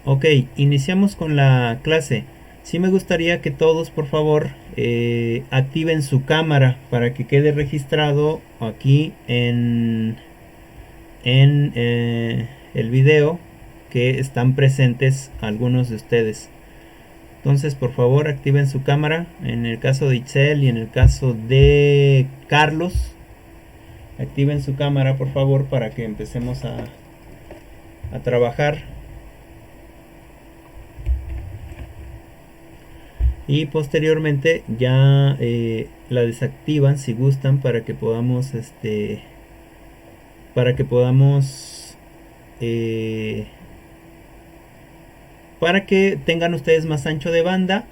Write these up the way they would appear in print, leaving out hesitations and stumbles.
Ok, iniciamos con la clase. Sí me gustaría que todos, por favor, activen su cámara para que quede registrado aquí en el video que están presentes algunos de ustedes. Entonces, por favor, activen su cámara. En el caso de Itzel y en el caso de Carlos, activen su cámara, por favor, para que empecemos a trabajar. Y posteriormente ya la desactivan si gustan para que podamos eh, para que tengan ustedes más ancho de banda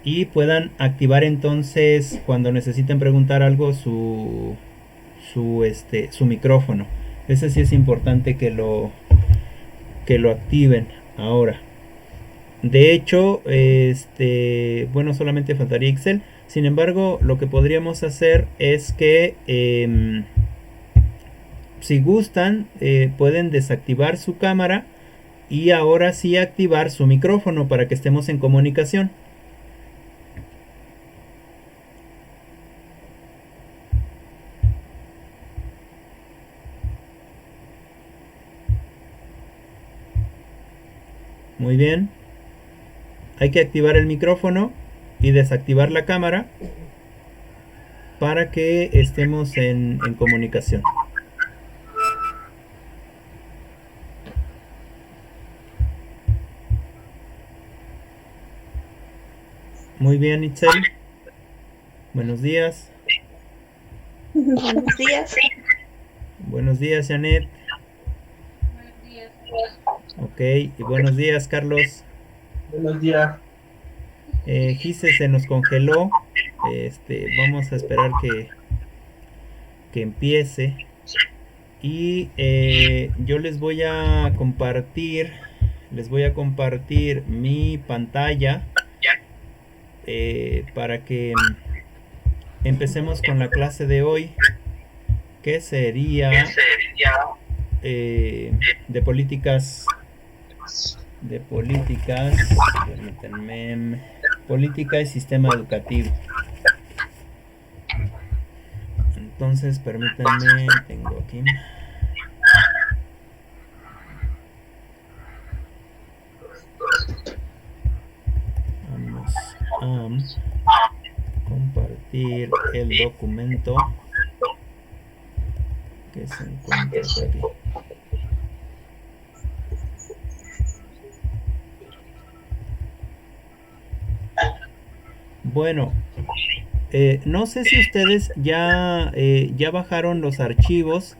y puedan activar entonces cuando necesiten preguntar algo su micrófono. Ese sí es importante que lo activen ahora. De hecho, bueno, solamente faltaría Excel. Sin embargo, lo que podríamos hacer es que si gustan, pueden desactivar su cámara y ahora sí activar su micrófono para que estemos en comunicación. Muy bien. Hay que activar el micrófono y desactivar la cámara para que estemos en comunicación. Muy bien, Itzel. Buenos días. Buenos días. Buenos días, Janet. Ok, y buenos días, Carlos. Buenos días. Gise se nos congeló. Vamos a esperar que empiece. Y yo les voy a compartir mi pantalla para que empecemos con la clase de hoy, que sería eh, de políticas, permítanme, política y sistema educativo. Entonces, permítanme, tengo aquí. Vamos a compartir el documento que se encuentra por aquí. Bueno, no sé si ustedes ya bajaron los archivos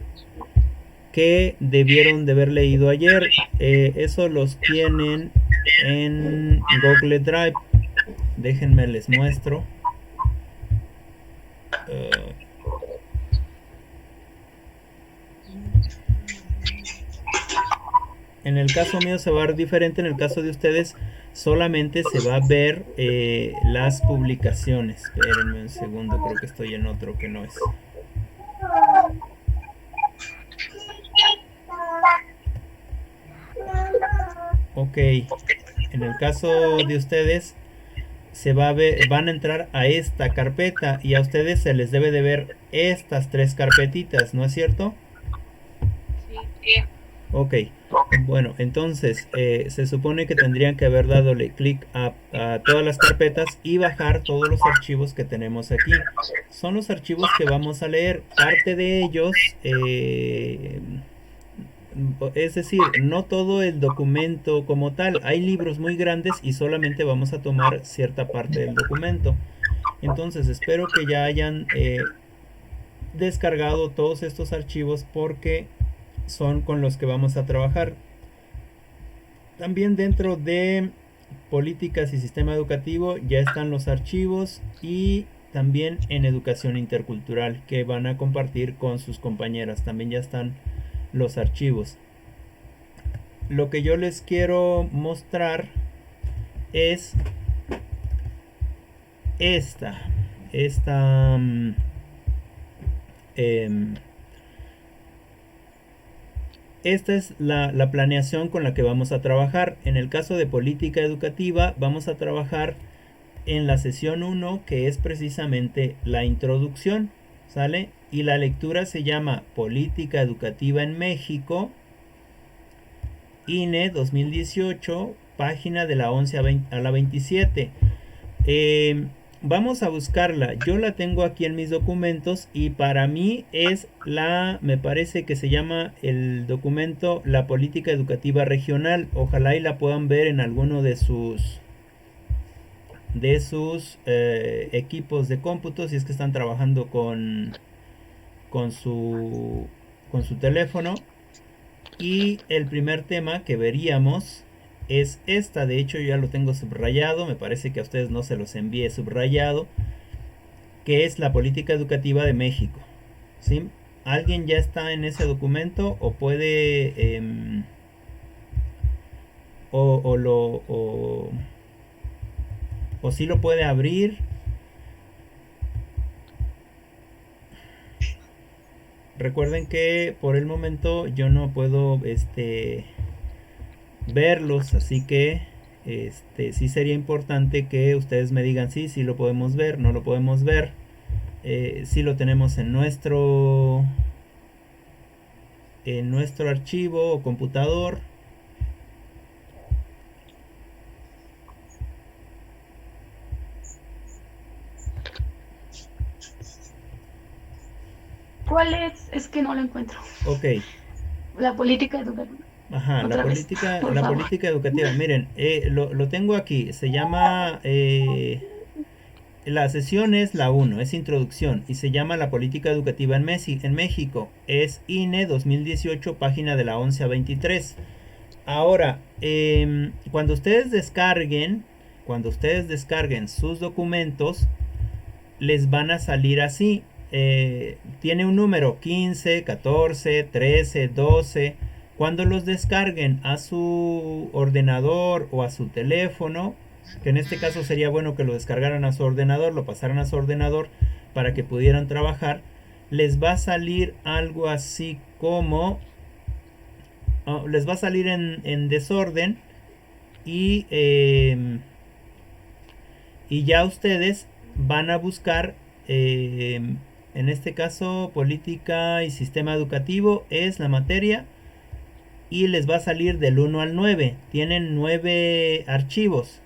que debieron de haber leído ayer. Eso los tienen en Google Drive. Déjenme les muestro. Uh, en el caso mío se va a ver diferente. En el caso de ustedes solamente se va a ver las publicaciones. Espérenme un segundo, creo que estoy en otro que no es. Ok, en el caso de ustedes van a entrar a esta carpeta y a ustedes se les debe de ver estas tres carpetitas, ¿no es cierto? Ok, bueno, entonces se supone que tendrían que haber dadole clic a todas las carpetas y bajar todos los archivos que tenemos aquí. Son los archivos que vamos a leer. Parte de ellos, es decir, no todo el documento como tal. Hay libros muy grandes y solamente vamos a tomar cierta parte del documento. Entonces espero que ya hayan descargado todos estos archivos porque son con los que vamos a trabajar. También dentro de políticas y sistema educativo ya están los archivos y también en educación intercultural que van a compartir con sus compañeras. También ya están los archivos. Lo que yo les quiero mostrar es esta. Esta esta es la planeación con la que vamos a trabajar. En el caso de política educativa, vamos a trabajar en la sesión 1, que es precisamente la introducción, ¿sale? Y la lectura se llama Política Educativa en México, INE 2018, página de la 11 a la 27. Vamos a buscarla. Yo la tengo aquí en mis documentos y para mí es me parece que se llama el documento La Política Educativa Regional. Ojalá y la puedan ver en alguno de sus equipos de cómputo, si es que están trabajando con su con su teléfono. Y el primer tema que veríamos es esta. De hecho, yo ya lo tengo subrayado. Me parece que a ustedes no se los envíe subrayado. Que es la política educativa de México. ¿Sí? ¿Alguien ya está en ese documento? ¿O puede... o sí lo puede abrir? Recuerden que por el momento yo no puedo verlos, así que sí sería importante que ustedes me digan sí lo podemos ver, no lo podemos ver, si lo tenemos en nuestro archivo o computador. ¿Cuál es? Es que no lo encuentro. Ok. La política educativa. Ajá, Otra vez, por la favor. política educativa. Miren, lo tengo aquí. Se llama la sesión es la 1, es introducción, y se llama La Política Educativa en México. Es INE 2018, página de la 11 a 23. Ahora, cuando ustedes descarguen sus documentos, les van a salir así. Tiene un número 15, 14, 13, 12. Cuando los descarguen a su ordenador o a su teléfono, que en este caso sería bueno que lo descargaran a su ordenador, lo pasaran a su ordenador para que pudieran trabajar, les va a salir algo así como... les va a salir en desorden y ya ustedes van a buscar, en este caso, política y sistema educativo es la materia, y les va a salir del 1 al 9. Tienen 9 archivos.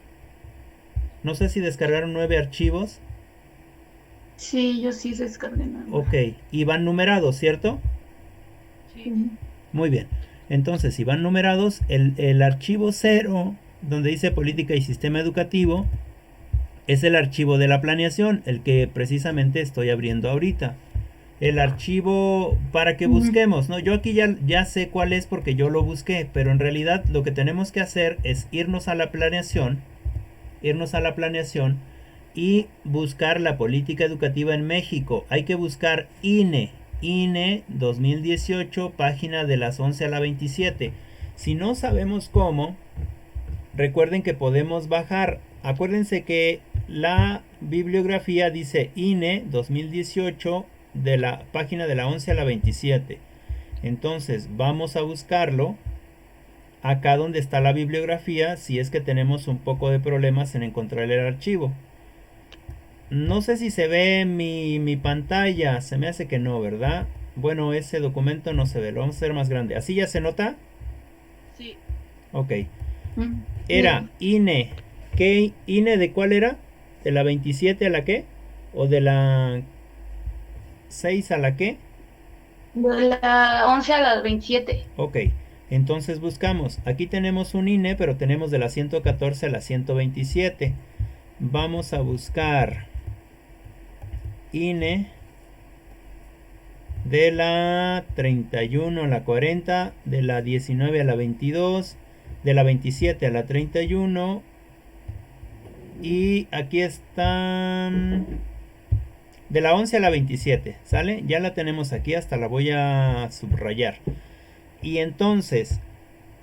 No sé si descargaron 9 archivos. Sí, yo sí descargué nada. Ok, y van numerados, ¿cierto? Sí. Muy bien. Entonces, si van numerados, el archivo 0, donde dice política y sistema educativo, es el archivo de la planeación, el que precisamente estoy abriendo ahorita. El archivo para que busquemos, ¿no? Yo aquí ya sé cuál es porque yo lo busqué, pero en realidad lo que tenemos que hacer es irnos a la planeación y buscar la política educativa en México. Hay que buscar INE 2018, página de las 11 a la 27. Si no sabemos cómo, recuerden que podemos bajar. Acuérdense que la bibliografía dice INE 2018 de la página de la 11 a la 27. Entonces vamos a buscarlo acá donde está la bibliografía, si es que tenemos un poco de problemas en encontrar el archivo. No sé si se ve mi pantalla, se me hace que no, ¿verdad? Bueno, ese documento no se ve, lo vamos a hacer más grande. ¿Así ya se nota? Sí. Ok. Era INE. ¿Qué INE de cuál era? ¿De la 27 a la qué? ¿O de la 6 a la qué? De la 11 a la 27. Ok. Entonces buscamos. Aquí tenemos un INE, pero tenemos de la 114 a la 127. Vamos a buscar INE de la 31 a la 40, de la 19 a la 22, de la 27 a la 31. Y aquí están de la 11 a la 27, ¿sale? Ya la tenemos aquí, hasta la voy a subrayar. Y entonces,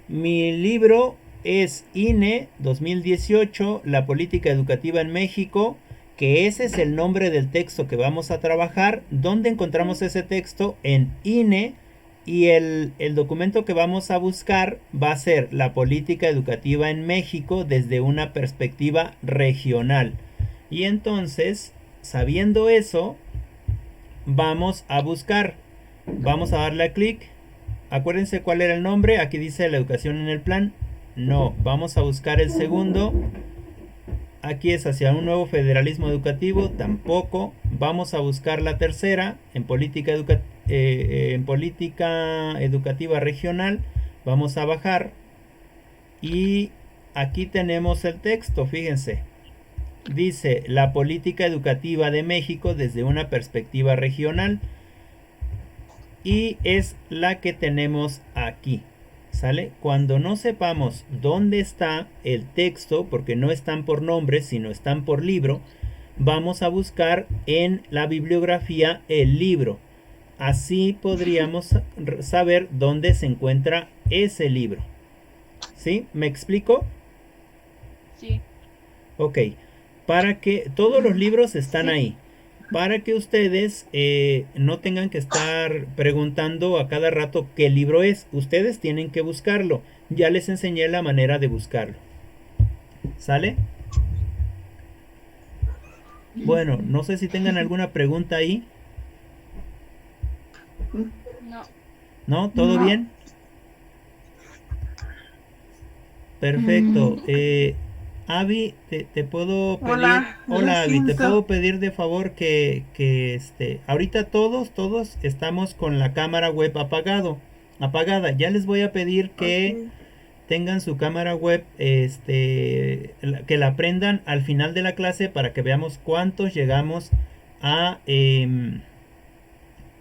mi libro es INE 2018, la política educativa en México, que ese es el nombre del texto que vamos a trabajar. ¿Dónde encontramos ese texto? En INE Y el documento que vamos a buscar va a ser la política educativa en México desde una perspectiva regional. Y entonces, sabiendo eso, vamos a buscar. Vamos a darle a clic. Acuérdense cuál era el nombre. Aquí dice la educación en el plan. No, vamos a buscar el segundo. Aquí es hacia un nuevo federalismo educativo. Tampoco. Vamos a buscar la tercera en política educativa regional. Vamos a bajar. Y aquí tenemos el texto. Fíjense. Dice la política educativa de México desde una perspectiva regional. Y es la que tenemos aquí. ¿Sale? Cuando no sepamos dónde está el texto, porque no están por nombre, sino están por libro, vamos a buscar en la bibliografía el libro. Así podríamos saber dónde se encuentra ese libro. ¿Sí? ¿Me explico? Sí. Ok. Para que todos los libros están ahí. Para que ustedes no tengan que estar preguntando a cada rato qué libro es. Ustedes tienen que buscarlo. Ya les enseñé la manera de buscarlo. ¿Sale? Bueno, no sé si tengan alguna pregunta ahí. No. ¿No? ¿Todo bien? Perfecto. Avi, te puedo pedir... Hola Avi, te puedo pedir de favor que ahorita todos estamos con la cámara web apagada. Ya les voy a pedir que tengan su cámara web, que la prendan al final de la clase para que veamos cuántos llegamos a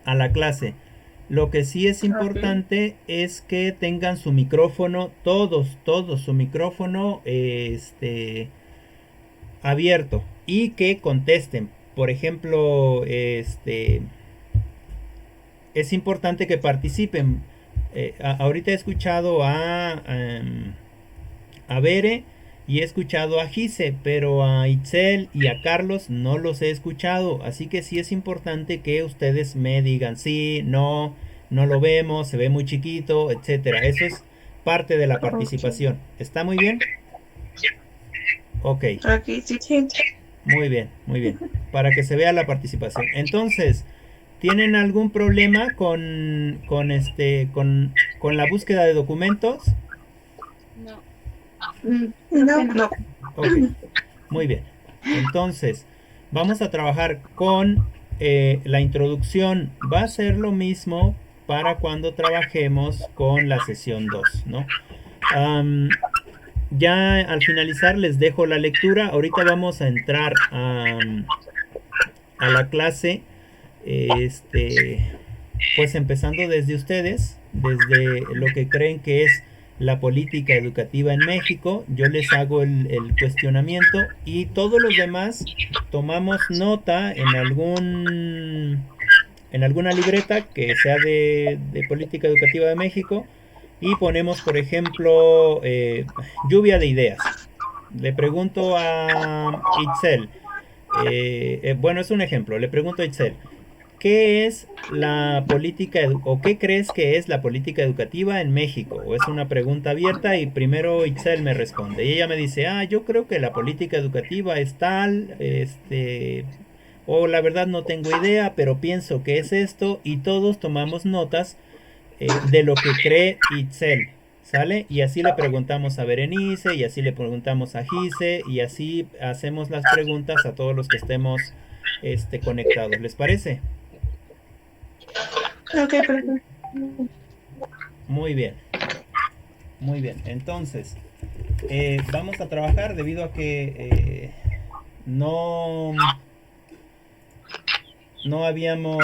la clase. Lo que sí es importante es que tengan su micrófono, todos su micrófono abierto y que contesten. Por ejemplo, es importante que participen. Ahorita he escuchado a Bere y he escuchado a Gise, pero a Itzel y a Carlos no los he escuchado. Así que sí es importante que ustedes me digan sí, no, no lo vemos, se ve muy chiquito, etcétera. Eso es parte de la participación. ¿Está muy bien? Ok. Muy bien, muy bien. Para que se vea la participación. Entonces, ¿tienen algún problema con la búsqueda de documentos? No. No. Ok, muy bien. Entonces, vamos a trabajar con la introducción. Va a ser lo mismo para cuando trabajemos con la sesión 2, ¿no? Ya al finalizar les dejo la lectura. Ahorita vamos a entrar a la clase, pues empezando desde ustedes, desde lo que creen que es la política educativa en México. Yo les hago el cuestionamiento y todos los demás tomamos nota en alguna libreta que sea de política educativa de México y ponemos, por ejemplo, lluvia de ideas. Le pregunto a Itzel, bueno, es un ejemplo, le pregunto a Itzel, ¿qué es la política o qué crees que es la política educativa en México? O es una pregunta abierta y primero Itzel me responde. Y ella me dice, yo creo que la política educativa es tal, o la verdad no tengo idea, pero pienso que es esto, y todos tomamos notas de lo que cree Itzel. ¿Sale? Y así le preguntamos a Berenice, y así le preguntamos a Gise, y así hacemos las preguntas a todos los que estemos conectados. ¿Les parece? Ok, perfecto. Muy bien. Muy bien. Entonces, vamos a trabajar debido a que no habíamos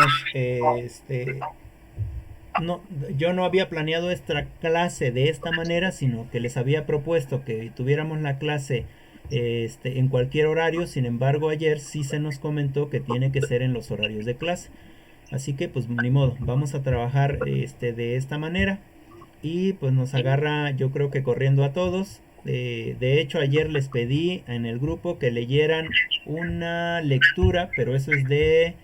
no, yo no había planeado esta clase de esta manera, sino que les había propuesto que tuviéramos la clase en cualquier horario. Sin embargo, ayer sí se nos comentó que tiene que ser en los horarios de clase. Así que pues ni modo, vamos a trabajar de esta manera. Y pues nos agarra, yo creo que corriendo a todos. De hecho, ayer les pedí en el grupo que leyeran una lectura, pero eso es de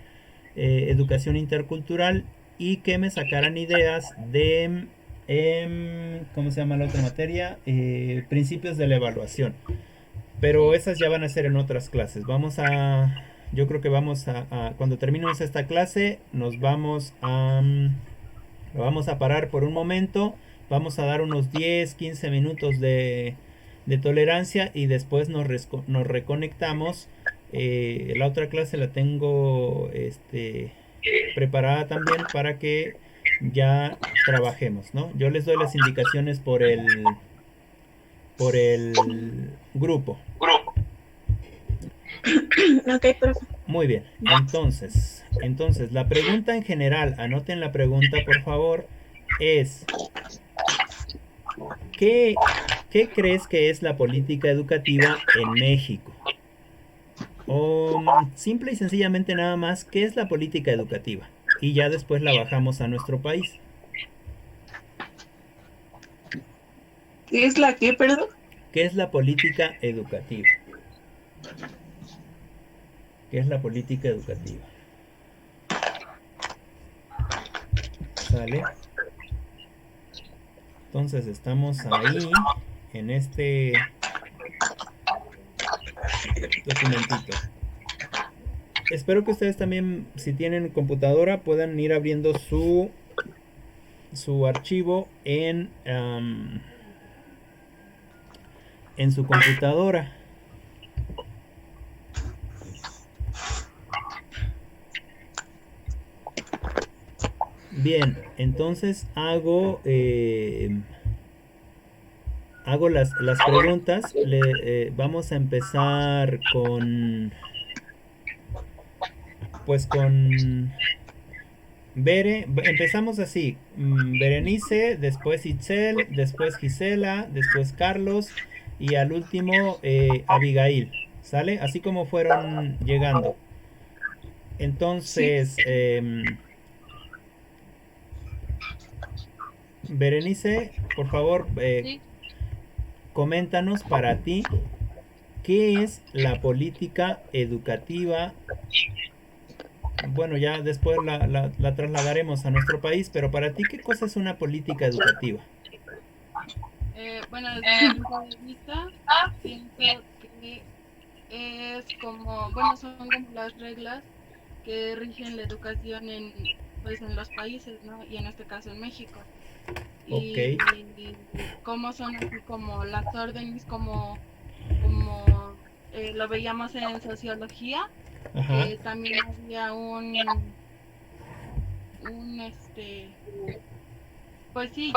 educación intercultural. y que me sacaran ideas de, ¿cómo se llama la otra materia? Principios de la evaluación. Pero esas ya van a ser en otras clases. Yo creo que cuando terminemos esta clase, lo vamos a parar por un momento. Vamos a dar unos 10, 15 minutos de tolerancia y después nos reconectamos. La otra clase la tengo preparada también para que ya trabajemos, ¿no? Yo les doy las indicaciones por el grupo. Ok, profe. Muy bien, entonces la pregunta en general, anoten la pregunta por favor, es ¿qué, qué crees que es la política educativa en México? O simple y sencillamente nada más, ¿qué es la política educativa? Y ya después la bajamos a nuestro país. ¿Qué es la qué, perdón? ¿Qué es la política educativa? ¿Qué es la política educativa? ¿Sale? Entonces estamos ahí en este documentito. Espero que ustedes también, si tienen computadora, puedan ir abriendo su archivo en su computadora. Bien, entonces hago las preguntas. Vamos a empezar con empezamos así. Berenice, después Itzel, después Gisela, después Carlos y al último Abigail. ¿Sale? Así como fueron llegando. Sí. Entonces, Berenice, por favor, Sí. coméntanos para ti qué es la política educativa. Bueno, ya después la trasladaremos a nuestro país, pero para ti, ¿qué cosa es una política educativa? Bueno, desde mi punto de vista, pienso que es como, bueno, son como las reglas que rigen la educación pues, en los países, ¿no? Y en este caso en México. Ok. Y cómo son así como las órdenes, como lo veíamos en sociología, Ajá. que también había pues sí,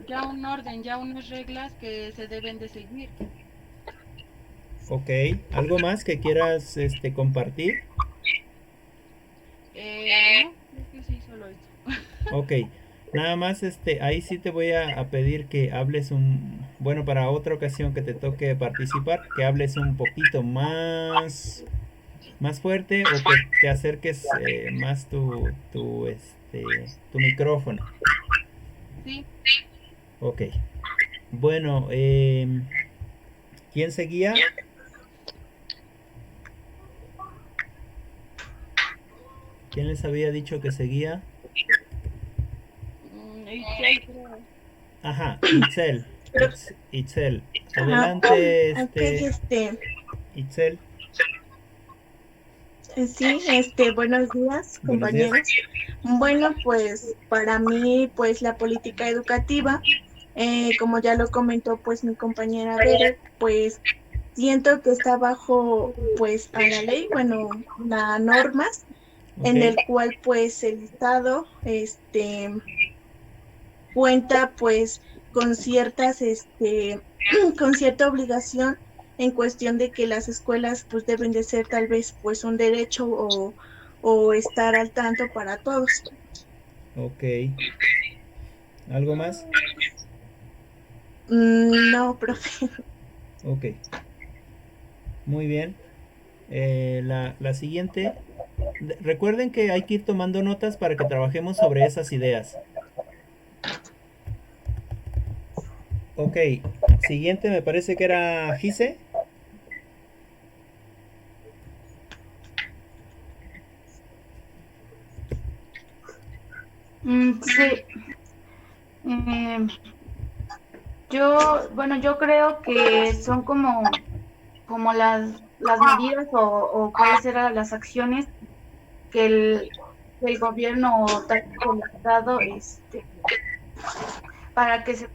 ya un orden, ya unas reglas que se deben de seguir. Ok. ¿Algo más que quieras compartir? No, creo que sí, solo eso. Ok. Nada más, ahí sí te voy a pedir que hables bueno, para otra ocasión que te toque participar, que hables un poquito más fuerte o que te acerques más tu micrófono. Sí, Ok. Bueno, ¿quién seguía? ¿Quién les había dicho que seguía? Excel, creo. Ajá, Itzel. Pero, Itzel. ajá, Adelante, ok, Itzel. sí, buenos días, Buenos días. compañeros. Bueno, pues para mí, pues la política educativa, como ya lo comentó pues mi compañera Bere, pues siento que está bajo pues a la ley, bueno, las normas Ok. en el cual pues el Estado, cuenta pues con ciertas, con cierta obligación en cuestión de que las escuelas pues deben de ser tal vez pues un derecho o estar al tanto para todos. Ok. ¿Algo más? No, profe. Ok. Muy bien. La siguiente. Recuerden que hay que ir tomando notas para que trabajemos sobre esas ideas. Ok. Siguiente me parece que era Gise. Eh, yo creo que son como las medidas o cuáles eran las acciones que el gobierno o tanto el Estado, para que se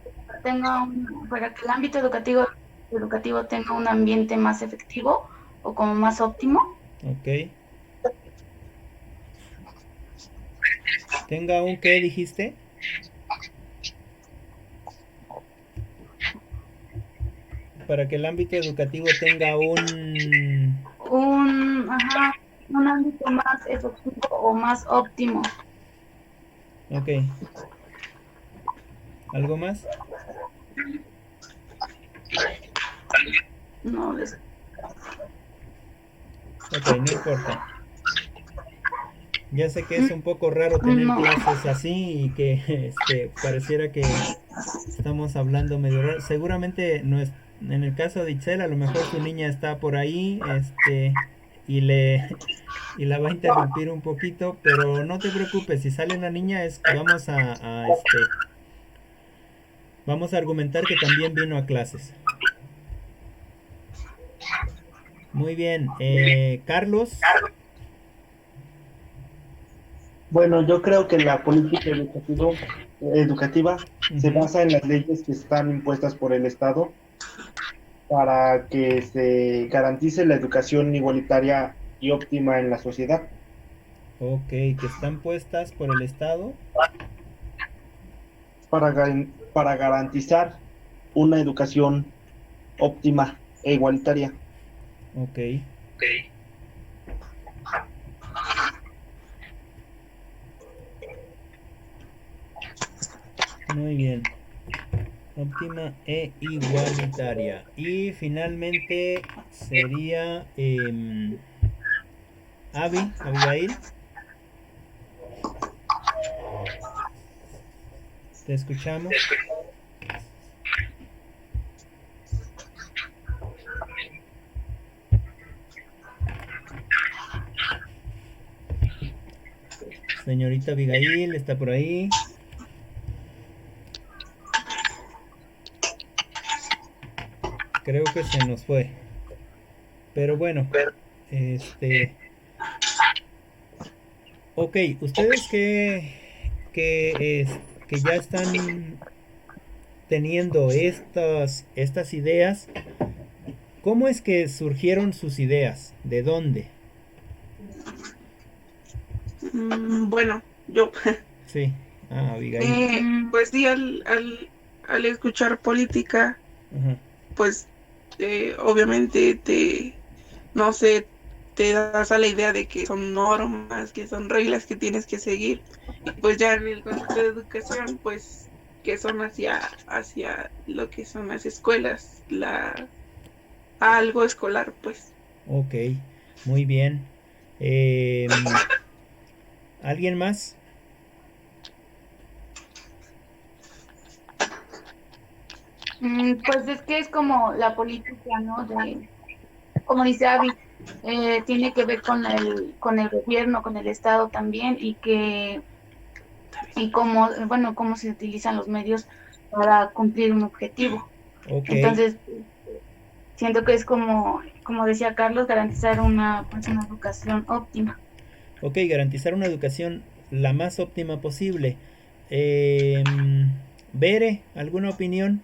para que el ámbito educativo tenga un ambiente más efectivo o como más óptimo. Ok. ¿Tenga un qué dijiste? Para que el ámbito educativo tenga Ajá, un ámbito más efectivo o más óptimo. Ok. ¿Algo más? No les Ok, no importa. Ya sé que es un poco raro tener no. clases así y que pareciera que estamos hablando medio raro. Seguramente no es, en el caso de Itzel, a lo mejor su niña está por ahí, y le y la va a interrumpir un poquito, pero no te preocupes, si sale una niña vamos a argumentar que también vino a clases. Muy bien, Carlos. Bueno, yo creo que la política educativa se Ujú. basa en las leyes que están impuestas por el Estado para que se garantice la educación igualitaria y óptima en la sociedad, Ok, que están puestas por el Estado. para garantizar una educación óptima e igualitaria. Ok, muy bien. Óptima e igualitaria. Y finalmente sería Abigail, te escuchamos. Señorita Abigail, ¿está por ahí? Creo que se nos fue. Pero bueno, este... Ok, ustedes que ya están teniendo estas ideas, ¿cómo es que surgieron sus ideas? ¿De dónde? Bueno, yo, Sí, Abigail. pues sí, al escuchar política, Ajá. pues obviamente no sé, te das a la idea de que son normas, que son reglas que tienes que seguir. Y pues ya en el contexto de educación, pues que son hacia lo que son las escuelas, algo escolar, pues. Ok, muy bien. Em, ¿Alguien más? Pues es que es como la política, ¿no? Como dice Abby, tiene que ver con el gobierno, con el Estado también, y cómo, bueno, cómo se utilizan los medios para cumplir un objetivo. Ok, Entonces, siento que es como decía Carlos, garantizar pues, una educación óptima. ok, garantizar una educación la más óptima posible. Em, Bere, ¿alguna opinión?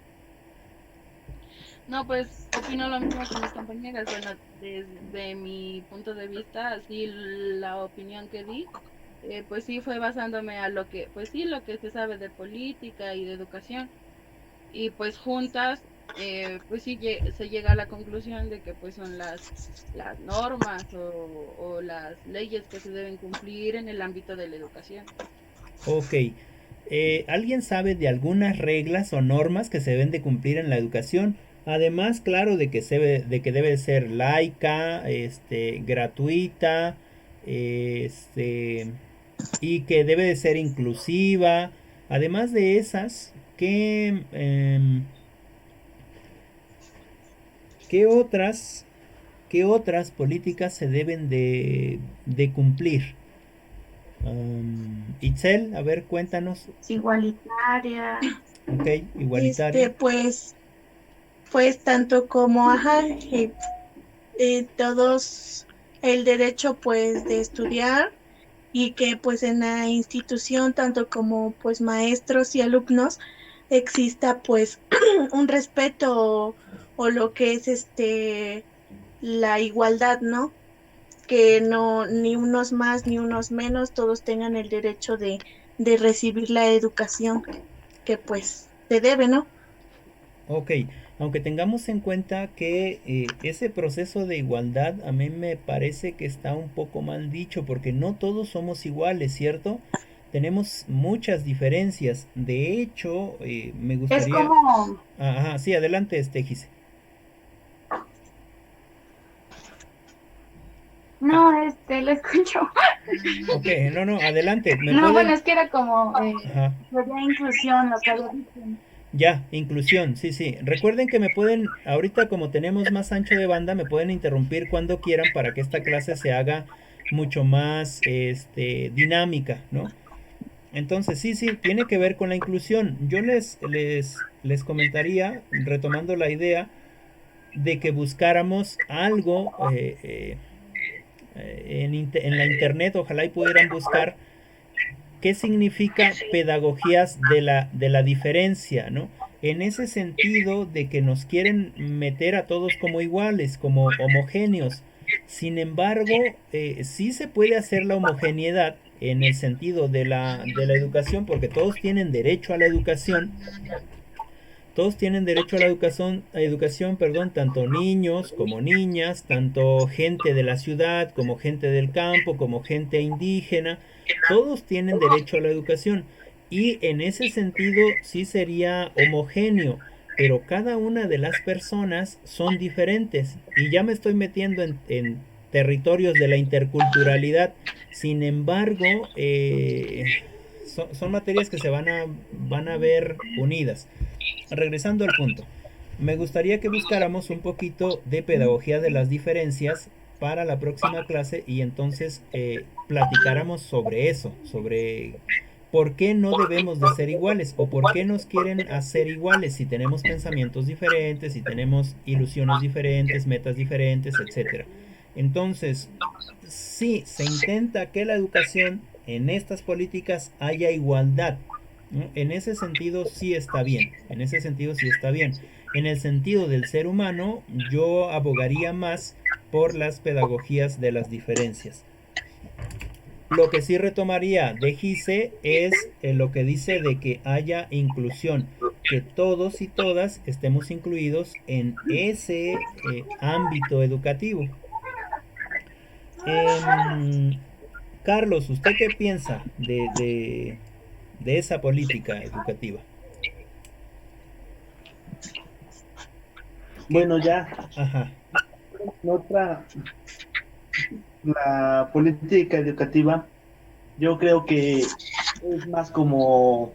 No, pues opino lo mismo que mis compañeras. Bueno, desde mi punto de vista, así la opinión que di, pues sí fue basándome a lo que, pues sí, lo que se sabe de política y de educación. Y pues juntas, pues sí se llega a la conclusión de que pues son las normas o las leyes que se deben cumplir en el ámbito de la educación. Ok. ¿Alguien sabe de algunas reglas o normas que se deben de cumplir en la educación? Además, claro, de que debe ser laica, gratuita, este, y que debe de ser inclusiva. Además de esas, ¿qué qué otras políticas se deben de cumplir? Itzel, a ver, cuéntanos. Es igualitaria. Ok, igualitaria. Pues tanto como, todos el derecho pues de estudiar y que pues en la institución tanto como pues maestros y alumnos exista pues un respeto o lo que es la igualdad, ¿no? Que no ni unos más ni unos menos, todos tengan el derecho de recibir la educación que pues se debe, ¿no? Ok, aunque tengamos en cuenta que ese proceso de igualdad a mí me parece que está un poco mal dicho porque no todos somos iguales, ¿cierto? Tenemos muchas diferencias. De hecho, me Es gustaría... como, Ajá, sí, adelante, Gise. Ah, no, lo escucho. ok, no, no, adelante. ¿Me No, bueno, pueden...? es que era como, Ajá. sería inclusión, lo que había dicho. Ya, inclusión, sí, sí. Recuerden que me pueden, ahorita como tenemos más ancho de banda, me pueden interrumpir cuando quieran para que esta clase se haga mucho más dinámica, ¿no? Entonces, sí, sí, tiene que ver con la inclusión. Yo les comentaría, retomando la idea, de que buscáramos algo en la internet, ojalá y pudieran buscar qué significa pedagogías de la diferencia, ¿no? En ese sentido de que nos quieren meter a todos como iguales, como homogéneos. Sin embargo, sí se puede hacer la homogeneidad en el sentido de la educación, porque todos tienen derecho a la educación, todos tienen derecho a educación, perdón, tanto niños como niñas, tanto gente de la ciudad como gente del campo, como gente indígena, todos tienen derecho a la educación. Y en ese sentido sí sería homogéneo, pero cada una de las personas son diferentes. Y ya me estoy metiendo en territorios de la interculturalidad. Sin embargo, son materias que van a ver unidas. Regresando al punto, me gustaría que buscáramos un poquito de pedagogía de las diferencias para la próxima clase y entonces platicáramos sobre eso, sobre por qué no debemos de ser iguales o por qué nos quieren hacer iguales si tenemos pensamientos diferentes, si tenemos ilusiones diferentes, metas diferentes, etcétera. Entonces, sí, se intenta que la educación en estas políticas haya igualdad, ¿no? En ese sentido sí está bien, en ese sentido sí está bien. En el sentido del ser humano, yo abogaría más por las pedagogías de las diferencias. Lo que sí retomaría de Gise es lo que dice de que haya inclusión, que todos y todas estemos incluidos en ese ámbito educativo. Em, Carlos, ¿usted qué piensa de esa política educativa? ¿Qué? Bueno, ya, Ajá, otra, la política educativa, yo creo que es más como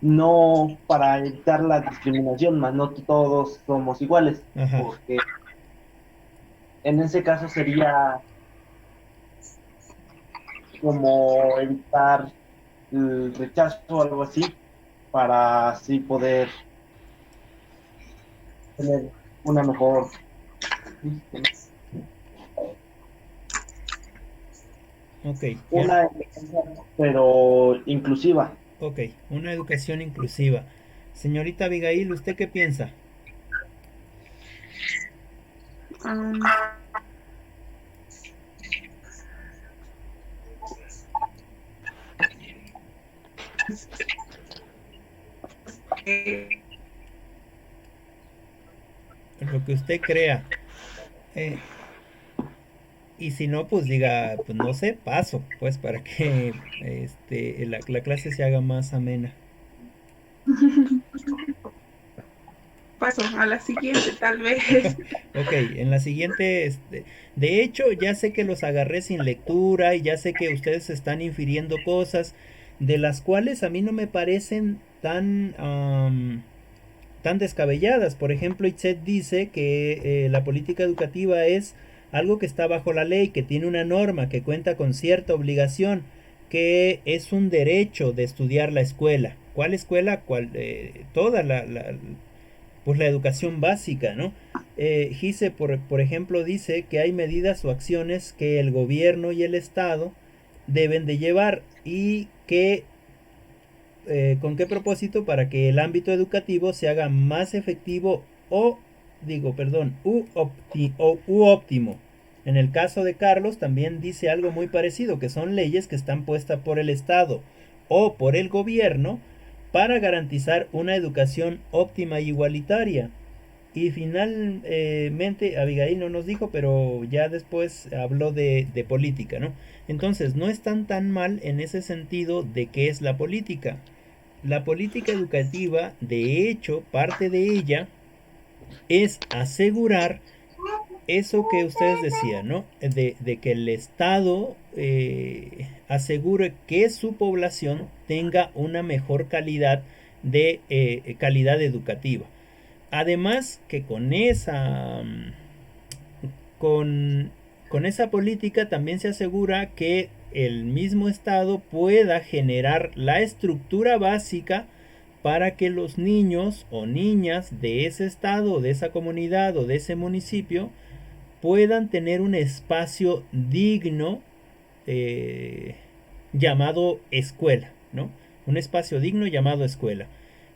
no para evitar la discriminación, más no todos somos iguales, ajá, porque en ese caso sería como evitar el rechazo o algo así, para así poder tener una mejor, ok, ya, una pero inclusiva. ok, una educación inclusiva. Señorita Abigail, ¿usted qué piensa? um, Lo que usted crea. Eh, y si no, pues diga, pues no sé, paso, pues para que la clase se haga más amena. Paso a la siguiente, tal vez. Ok, en la siguiente, de hecho, ya sé que los agarré sin lectura y ya sé que ustedes están infiriendo cosas de las cuales a mí no me parecen tan descabelladas. Por ejemplo, Itzet dice que la política educativa es algo que está bajo la ley, que tiene una norma, que cuenta con cierta obligación, que es un derecho de estudiar la escuela. ¿Cuál escuela? ¿Cuál? Toda pues la educación básica, ¿no? Gise, por ejemplo, dice que hay medidas o acciones que el gobierno y el Estado deben de llevar y que ¿con qué propósito? Para que el ámbito educativo se haga más efectivo u óptimo. En el caso de Carlos también dice algo muy parecido, que son leyes que están puestas por el Estado o por el gobierno para garantizar una educación óptima e igualitaria. Y finalmente, Abigail no nos dijo, pero ya después habló de política, ¿no? Entonces, no están tan mal en ese sentido de qué es la política. La política educativa, de hecho, parte de ella es asegurar eso que ustedes decían, ¿no? De que el Estado asegure que su población tenga una mejor calidad calidad educativa. Además que con esa política también se asegura que el mismo Estado pueda generar la estructura básica para que los niños o niñas de ese estado, de esa comunidad o de ese municipio puedan tener un espacio digno llamado escuela, ¿no? Un espacio digno llamado escuela.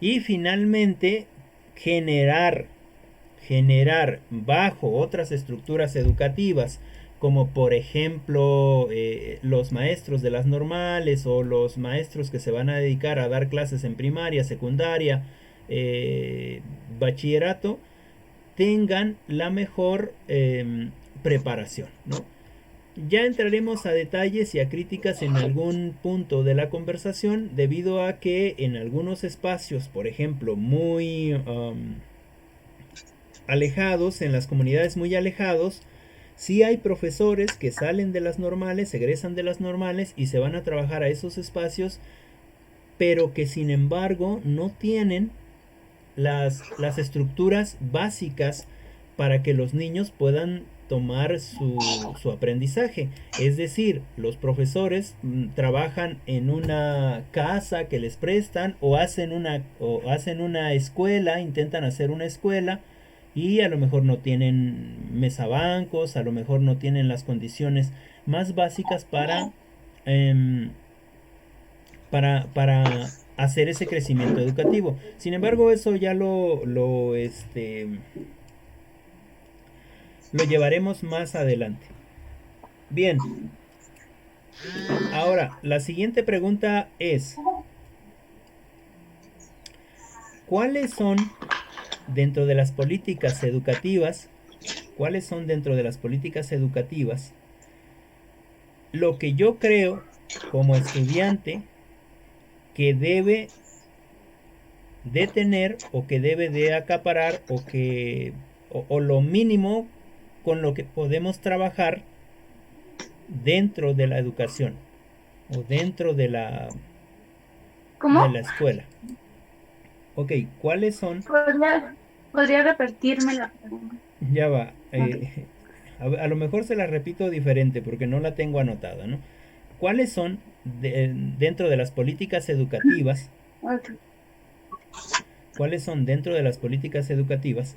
Y finalmente generar bajo otras estructuras educativas, como por ejemplo los maestros de las normales o los maestros que se van a dedicar a dar clases en primaria, secundaria, bachillerato, tengan la mejor preparación, ¿no? Ya entraremos a detalles y a críticas en algún punto de la conversación, debido a que en algunos espacios, por ejemplo, muy alejados, en las comunidades muy alejados, sí hay profesores que salen de las normales, egresan de las normales y se van a trabajar a esos espacios, pero que sin embargo no tienen las estructuras básicas para que los niños puedan tomar su aprendizaje. Es decir, los profesores trabajan en una casa que les prestan o hacen una escuela, intentan hacer una escuela y a lo mejor no tienen mesabancos, a lo mejor no tienen las condiciones más básicas para hacer ese crecimiento educativo. Sin embargo, eso ya lo llevaremos más adelante. Bien. Ahora, la siguiente pregunta es: ¿cuáles son dentro de las políticas educativas, lo que yo creo como estudiante que debe de tener o que debe de acaparar o lo mínimo con lo que podemos trabajar dentro de la educación o dentro de la escuela? Ok, ¿cuáles son? ¿Podría repetirme la pregunta? Ya va. A lo mejor se la repito diferente porque no la tengo anotada, ¿no? ¿Cuáles son dentro de las políticas educativas? Okay. ¿Cuáles son dentro de las políticas educativas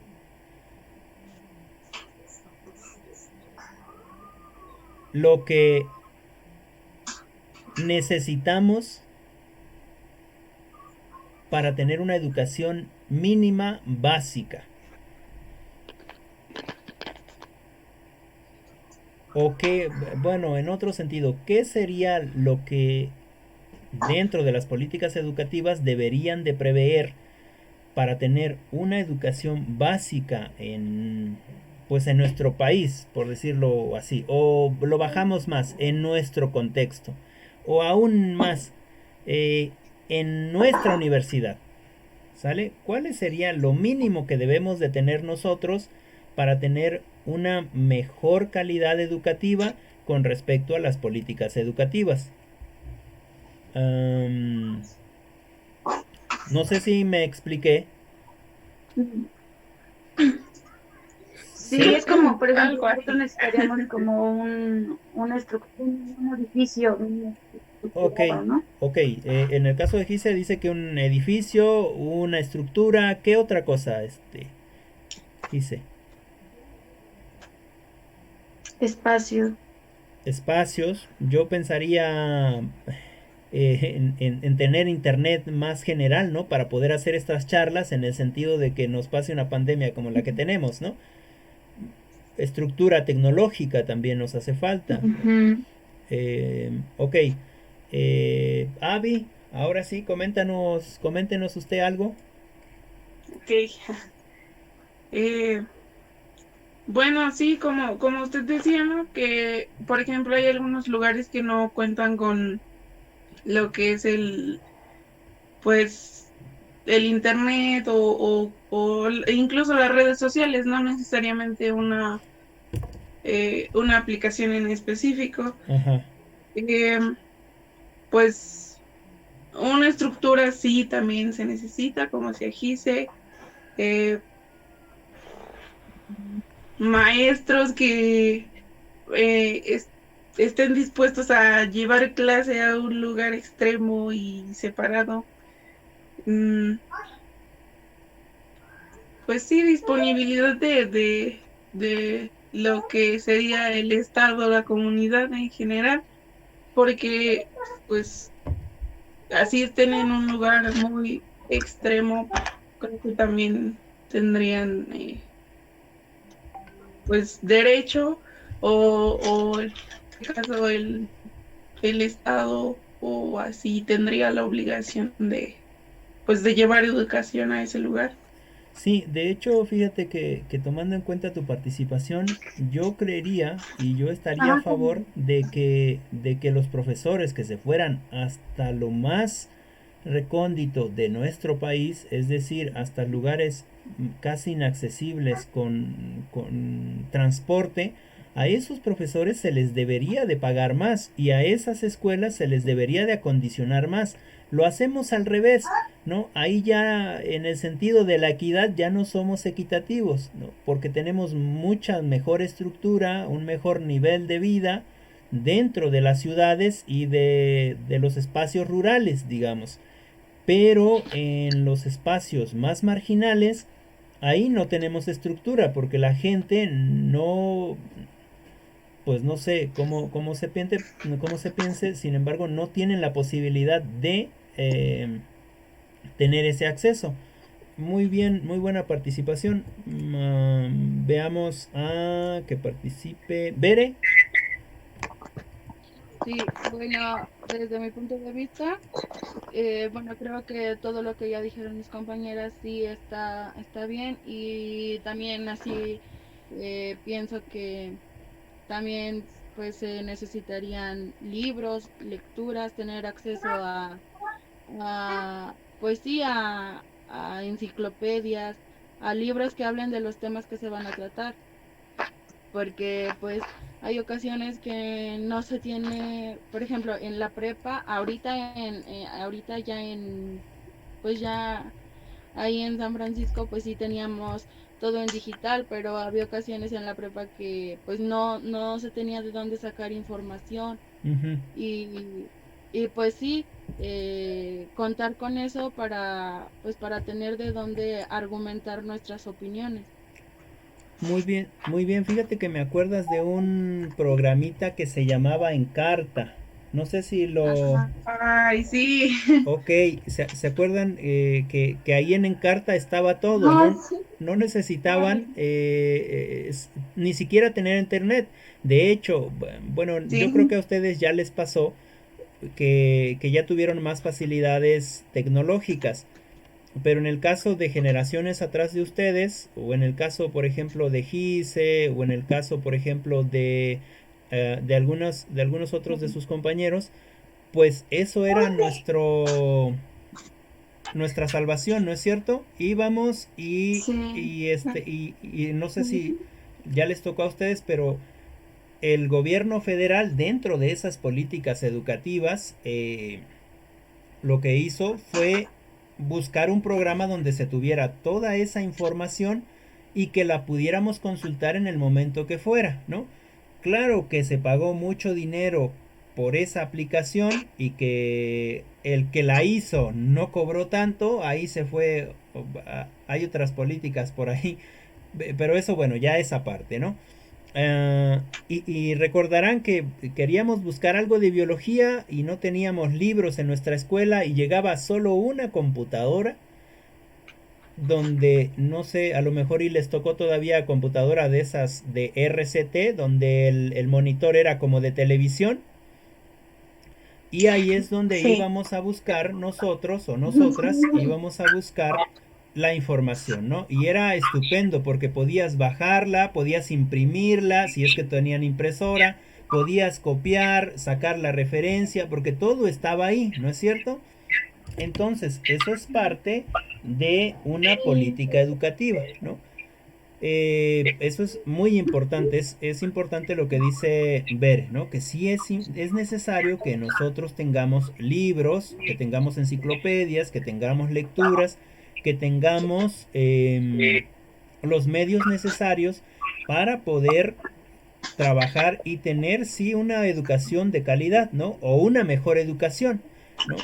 lo que necesitamos para tener una educación mínima básica? O que, bueno, en otro sentido, ¿qué sería lo que dentro de las políticas educativas deberían de prever para tener una educación básica en nuestro país, por decirlo así? O lo bajamos más, en nuestro contexto, o aún más, en nuestra universidad, ¿sale? ¿Cuál sería lo mínimo que debemos de tener nosotros para tener una mejor calidad educativa con respecto a las políticas educativas? No sé si me expliqué. Sí, es como, por ejemplo, Algo así. nosotros necesitaríamos como una estructura, un edificio bien Ok, estructurado, ¿no? ok. En el caso de Gise dice que un edificio, una estructura, ¿qué otra cosa, Gise? Espacio. Espacios. Yo pensaría en tener internet más general, ¿no? Para poder hacer estas charlas en el sentido de que nos pase una pandemia como la que tenemos, ¿no? Estructura tecnológica también nos hace falta. Ujú. Ok. Avi, ahora sí, coméntenos usted algo. Ok. Eh, bueno, sí, como usted decía, ¿no? Que, por ejemplo, hay algunos lugares que no cuentan con lo que es pues, el internet o incluso las redes sociales, no necesariamente una aplicación en específico. Ajá. Eh, pues, una estructura sí también se necesita, como se dijiste, eh, maestros que estén dispuestos a llevar clase a un lugar extremo y separado. Mm, pues sí, disponibilidad de lo que sería el Estado, la comunidad en general, porque pues así estén en un lugar muy extremo, creo que también tendrían pues derecho o en este caso el Estado o así tendría la obligación pues de llevar educación a ese lugar. Sí, de hecho, fíjate que tomando en cuenta tu participación, yo creería y yo estaría a Ajá. favor de que los profesores que se fueran hasta lo más recóndito de nuestro país, es decir, hasta lugares casi inaccesibles con transporte, a esos profesores se les debería de pagar más y a esas escuelas se les debería de acondicionar más. Lo hacemos al revés, ¿no? Ahí ya en el sentido de la equidad ya no somos equitativos, ¿no? Porque tenemos mucha mejor estructura, un mejor nivel de vida dentro de las ciudades y de los espacios rurales, digamos. Pero en los espacios más marginales, ahí no tenemos estructura porque la gente no, pues no sé cómo se piense, sin embargo no tienen la posibilidad de tener ese acceso. Muy bien, muy buena participación. Veamos a que participe Bere. Sí, bueno, desde mi punto de vista, bueno, creo que todo lo que ya dijeron mis compañeras sí está bien y también así pienso que también pues se necesitarían libros, lecturas, tener acceso pues sí, a enciclopedias, a libros que hablen de los temas que se van a tratar, porque pues hay ocasiones que no se tiene, por ejemplo, en la prepa, ahorita ya pues ya ahí en San Francisco pues sí teníamos todo en digital, pero había ocasiones en la prepa que pues no se tenía de dónde sacar información Ujú. y, y pues sí, contar con eso para tener de dónde argumentar nuestras opiniones. Muy bien. Fíjate que me acuerdas de un programita que se llamaba Encarta. No sé si lo... Ajá, Ay, sí. Ok, ¿se acuerdan que ahí en Encarta estaba todo? Ah, No, sí. no necesitaban ni siquiera tener internet. De hecho, bueno, yo creo que Sí. a ustedes ya les pasó que ya tuvieron más facilidades tecnológicas. Pero en el caso de generaciones atrás de ustedes, o en el caso, por ejemplo, de Gise, o en el caso, por ejemplo, de algunos otros de sus compañeros, pues eso era nuestra salvación, ¿no es cierto? Íbamos Sí. y no sé si ya les tocó a ustedes, pero el gobierno federal dentro de esas políticas educativas lo que hizo fue buscar un programa donde se tuviera toda esa información y que la pudiéramos consultar en el momento que fuera, ¿no? Claro que se pagó mucho dinero por esa aplicación y que el que la hizo no cobró tanto, ahí se fue, hay otras políticas por ahí, pero eso bueno, ya esa parte, ¿no? Y recordarán que queríamos buscar algo de biología y no teníamos libros en nuestra escuela y llegaba solo una computadora donde no sé, a lo mejor y les tocó todavía computadora de esas de RCT, donde el monitor era como de televisión. Y ahí es donde Sí. íbamos a buscar nosotros o nosotras íbamos a buscar la información, ¿no? Y era estupendo porque podías bajarla, podías imprimirla, si es que tenían impresora, podías copiar, sacar la referencia, porque todo estaba ahí, ¿no es cierto? Entonces, eso es parte de una política educativa, ¿no? Eso es muy importante, es importante lo que dice Ver, ¿no? Que sí es necesario que nosotros tengamos libros, que tengamos enciclopedias, que tengamos lecturas, que tengamos los medios necesarios para poder trabajar y tener sí una educación de calidad, ¿no? O una mejor educación, ¿no?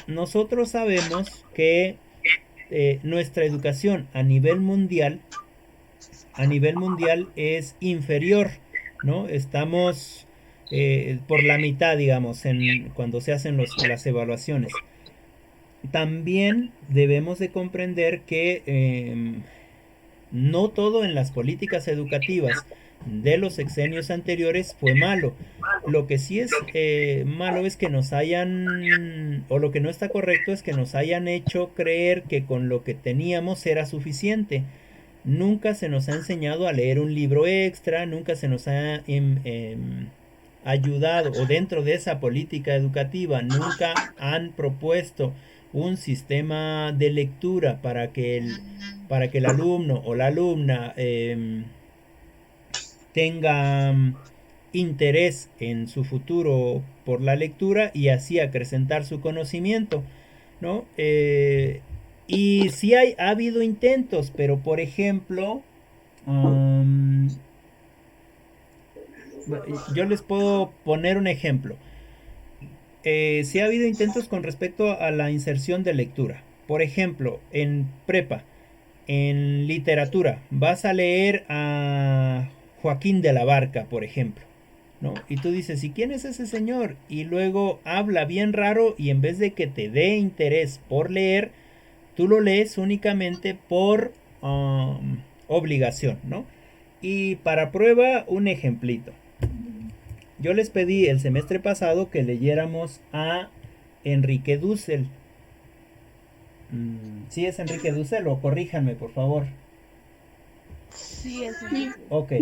Nosotros sabemos que nuestra educación a nivel mundial es inferior, ¿no? Estamos por la mitad, digamos, cuando se hacen las evaluaciones. También debemos de comprender que no todo en las políticas educativas de los sexenios anteriores fue malo. Lo que sí es malo es que nos hayan, o lo que no está correcto es que nos hayan hecho creer que con lo que teníamos era suficiente. Nunca se nos ha enseñado a leer un libro extra, nunca se nos ha ayudado, o dentro de esa política educativa, nunca han propuesto un sistema de lectura para que el alumno o la alumna tenga interés en su futuro por la lectura y así acrecentar su conocimiento, ¿no? Y sí ha habido intentos, pero por ejemplo, yo les puedo poner un ejemplo. Sí ha habido intentos con respecto a la inserción de lectura. Por ejemplo, en prepa, en literatura, vas a leer a Joaquín de la Barca, por ejemplo, ¿no? Y tú dices, ¿y quién es ese señor? Y luego habla bien raro y en vez de que te dé interés por leer, tú lo lees únicamente por obligación, ¿no? Y para prueba, un ejemplito. Yo les pedí el semestre pasado que leyéramos a Enrique Dussel. ¿Sí es Enrique Dussel o corríjanme, por favor? Sí, es Ok.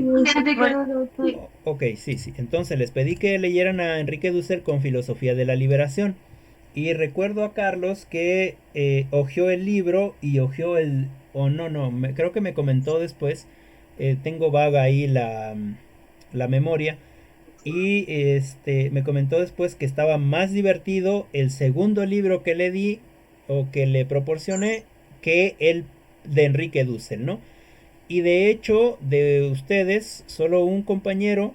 Sí. Ok, sí, sí. Entonces les pedí que leyeran a Enrique Dussel con Filosofía de la Liberación. Y recuerdo a Carlos que hojeó el libro y hojeó el... O no, creo que me comentó después. Tengo vaga ahí la memoria. Y me comentó después que estaba más divertido el segundo libro que le di o que le proporcioné que el de Enrique Dussel, ¿no? Y de hecho, de ustedes, solo un compañero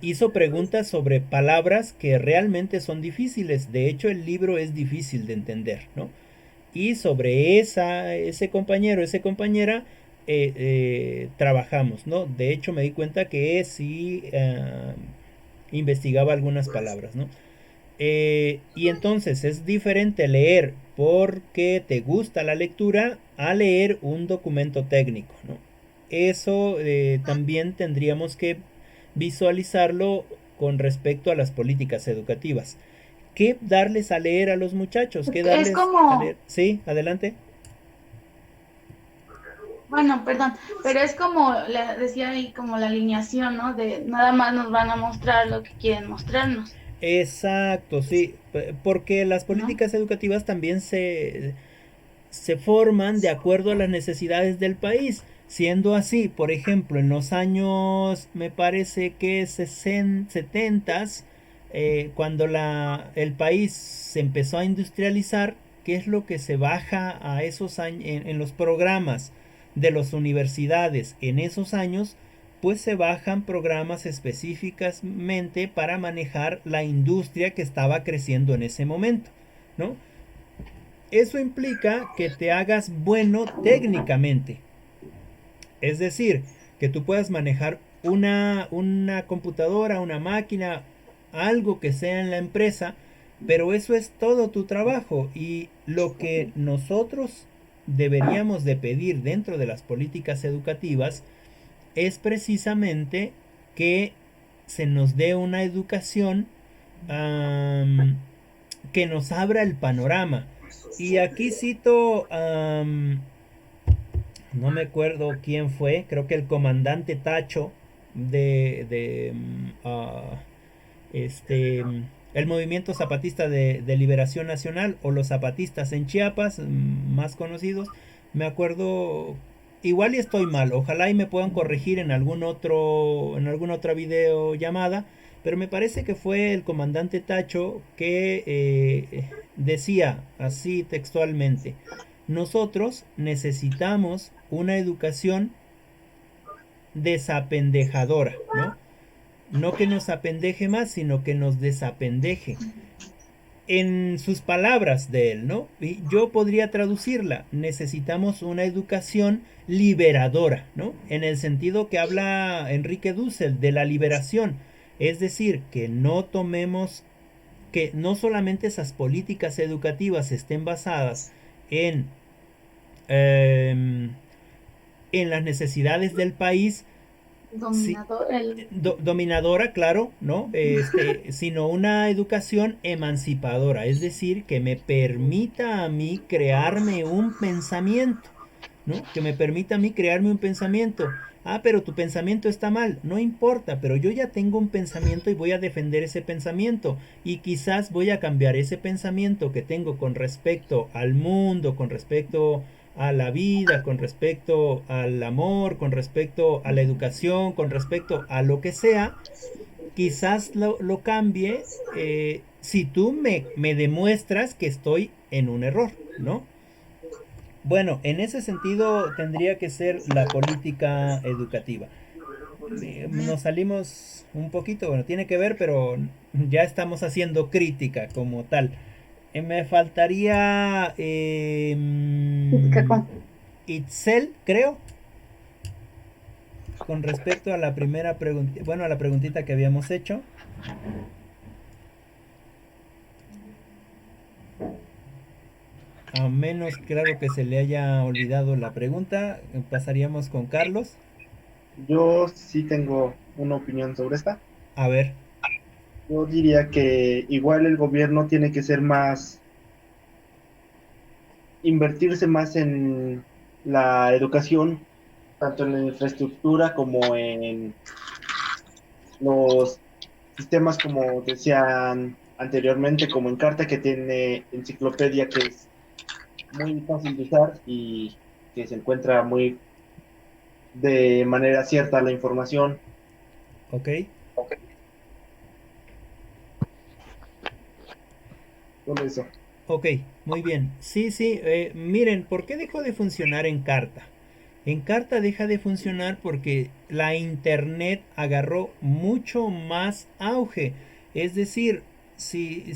hizo preguntas sobre palabras que realmente son difíciles. De hecho, el libro es difícil de entender, ¿no? Y sobre ese compañero, esa compañera, trabajamos, ¿no? De hecho, me di cuenta que sí investigaba algunas palabras, ¿no? Y entonces es diferente leer porque te gusta la lectura a leer un documento técnico, ¿no? Eso también tendríamos que visualizarlo con respecto a las políticas educativas. ¿Qué darles a leer a los muchachos? ¿Qué darles Es como, a leer? Sí, adelante. bueno, perdón, pero es como, decía ahí, como la alineación, ¿no? De nada más nos van a mostrar lo que quieren mostrarnos, Exacto, sí, porque las ¿no? políticas educativas también se forman de acuerdo a las necesidades del país. Siendo así, por ejemplo, en los años, me parece que 70s, cuando el país se empezó a industrializar, ¿qué es lo que se baja a esos años en los programas? de las universidades en esos años, pues se bajan programas específicamente para manejar la industria que estaba creciendo en ese momento, ¿no? Eso implica que te hagas bueno técnicamente. Es decir, que tú puedas manejar una computadora, una máquina, algo que sea en la empresa, pero eso es todo tu trabajo. Y lo que nosotros deberíamos de pedir dentro de las políticas educativas es precisamente que se nos dé una educación que nos abra el panorama. Y aquí cito, no me acuerdo quién fue, creo que el comandante Tacho de el movimiento zapatista de liberación nacional, o los zapatistas en Chiapas, más conocidos. Me acuerdo, igual y estoy mal, ojalá y me puedan corregir en alguna otra videollamada, pero me parece que fue el comandante Tacho que decía así textualmente: nosotros necesitamos una educación desapendejadora, ¿no? No que nos apendeje más, sino que nos desapendeje. En sus palabras de él, ¿no? Y yo podría traducirla: necesitamos una educación liberadora, ¿no? En el sentido que habla Enrique Dussel de la liberación. Es decir, que no tomemos, que no solamente esas políticas educativas estén basadas en, en las necesidades del país, Dominador, dominadora, claro, ¿no? Sino una educación emancipadora, es decir, que me permita a mí crearme un pensamiento, ¿no? Que me permita a mí crearme un pensamiento. Ah, pero tu pensamiento está mal, no importa, pero yo ya tengo un pensamiento y voy a defender ese pensamiento, y quizás voy a cambiar ese pensamiento que tengo con respecto al mundo, con respecto a la vida, con respecto al amor, con respecto a la educación, con respecto a lo que sea. Quizás lo cambie si tú me demuestras que estoy en un error, ¿no? Bueno, en ese sentido tendría que ser la política educativa. Nos salimos un poquito, bueno, tiene que ver, pero ya estamos haciendo crítica como tal. Me faltaría Itzel, creo, con respecto a la primera pregunta, bueno, a la preguntita que habíamos hecho. A menos, claro, que se le haya olvidado la pregunta, pasaríamos con Carlos. Yo sí tengo una opinión sobre esta. A ver. Yo diría que igual el gobierno tiene que ser más, invertirse más en la educación, tanto en la infraestructura como en los sistemas, como decían anteriormente, como Encarta, que tiene enciclopedia, que es muy fácil de usar y que se encuentra muy de manera cierta la información. Ok. Con eso. Ok, muy bien. Sí, sí, miren, ¿por qué dejó de funcionar Encarta? Encarta deja de funcionar porque la internet agarró mucho más auge. Es decir, si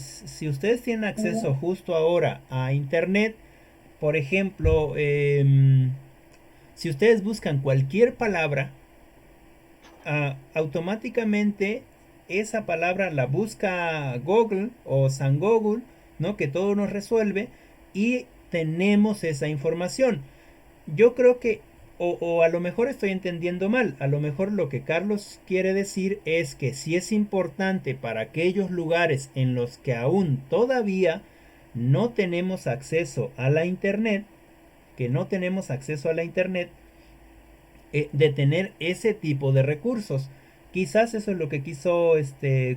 ustedes tienen acceso justo ahora a internet, por ejemplo, si ustedes buscan cualquier palabra, automáticamente esa palabra la busca Google o San Google, ¿no? Que todo nos resuelve, y tenemos esa información. Yo creo que, o a lo mejor estoy entendiendo mal, a lo mejor lo que Carlos quiere decir es que sí es importante para aquellos lugares en los que aún todavía no tenemos acceso a la internet, que no tenemos acceso a la internet, de tener ese tipo de recursos. Quizás eso es lo que quiso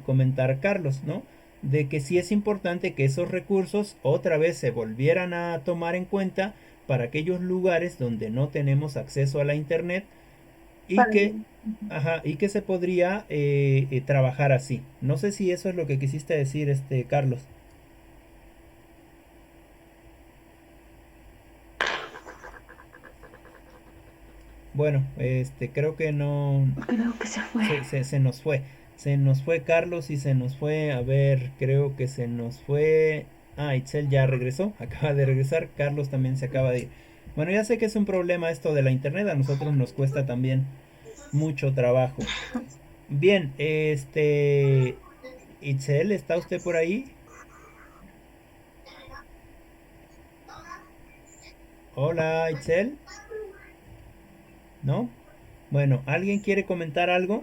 comentar Carlos, ¿no? De que sí es importante que esos recursos otra vez se volvieran a tomar en cuenta para aquellos lugares donde no tenemos acceso a la internet, y que, y que se podría trabajar así. No sé si eso es lo que quisiste decir, Carlos. Bueno, creo que no, Creo que se fue. se nos fue. Se nos fue Carlos y se nos fue, a ver, creo que se nos fue. Ah, Itzel ya regresó, acaba de regresar. Carlos también se acaba de ir. Bueno, ya sé que es un problema esto de la internet, a nosotros nos cuesta también mucho trabajo. Bien, Itzel, ¿está usted por ahí? Hola, Itzel. ¿No? Bueno, ¿alguien quiere comentar algo?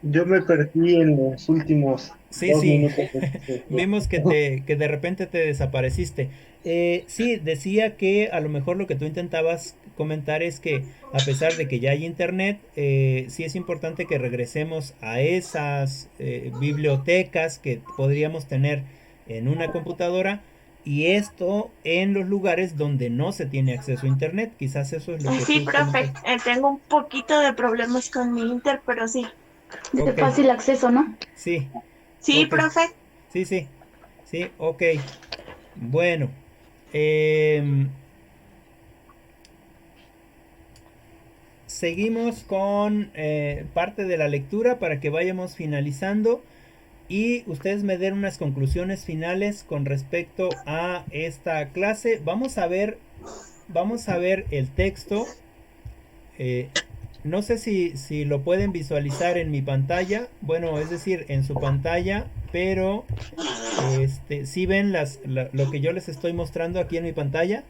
Yo me perdí en los últimos Sí, 2 minutos. vimos que de repente te desapareciste. Sí, decía que a lo mejor lo que tú intentabas comentar es que a pesar de que ya hay internet, sí es importante que regresemos a esas bibliotecas que podríamos tener en una computadora y esto en los lugares donde no se tiene acceso a internet. Quizás eso es lo que Sí, tú profe, comentas. tengo un poquito de problemas con mi Inter, pero sí. De Ok, fácil acceso, ¿no? sí, Sí, ok, profe. sí, sí, sí, ok. Bueno, em, seguimos con parte de la lectura para que vayamos finalizando y ustedes me den unas conclusiones finales con respecto a esta clase. Vamos a ver el texto. eh, no sé si lo pueden visualizar en mi pantalla. Bueno, es decir, en su pantalla, pero si ven lo que yo les estoy mostrando aquí en mi pantalla.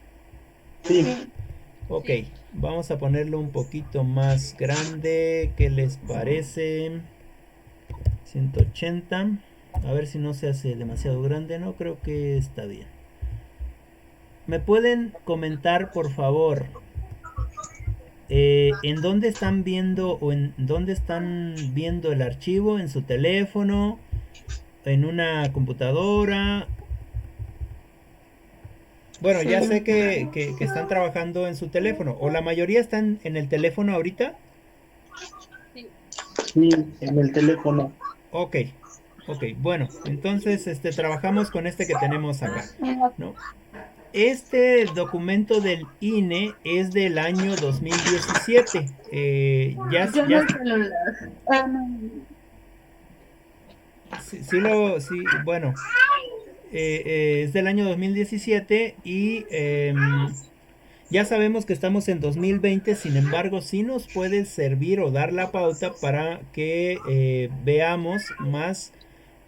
Sí, Ok, Sí. vamos a ponerlo un poquito más grande. ¿Qué les parece? 180. A ver si no se hace demasiado grande. No, creo que está bien. ¿Me pueden comentar, por favor, en dónde están viendo o en dónde están viendo el archivo? ¿En su teléfono? ¿En una computadora? Bueno, ya sé que están trabajando en su teléfono. ¿O la mayoría están en el teléfono ahorita? Sí. sí, en el teléfono. Ok, ok. Bueno, entonces trabajamos con este que tenemos acá, ¿no? Este documento del INE es del año 2017. Yo no el celular. Ah, no. Bueno, es del año 2017 y ya sabemos que estamos en 2020, sin embargo, sí nos puede servir o dar la pauta para que veamos más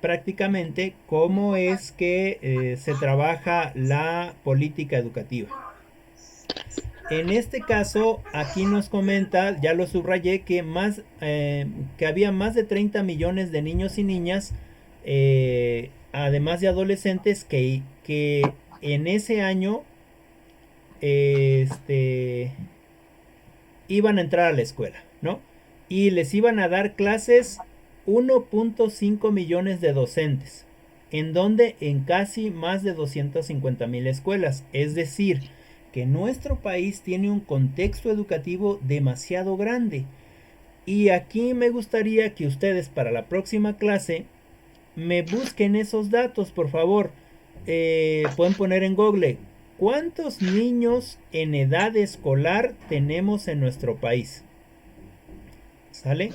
prácticamente cómo es que se trabaja la política educativa. En este caso, aquí nos comenta, ya lo subrayé, que había más de 30 millones de niños y niñas, además de adolescentes, que en ese año iban a entrar a la escuela, ¿no? Y les iban a dar clases 1.5 millones de docentes, en donde en casi más de 250,000 escuelas. Es decir, que nuestro país tiene un contexto educativo demasiado grande. Y aquí me gustaría que ustedes para la próxima clase me busquen esos datos, por favor. Pueden poner en Google ¿cuántos niños en edad escolar tenemos en nuestro país? ¿Sale?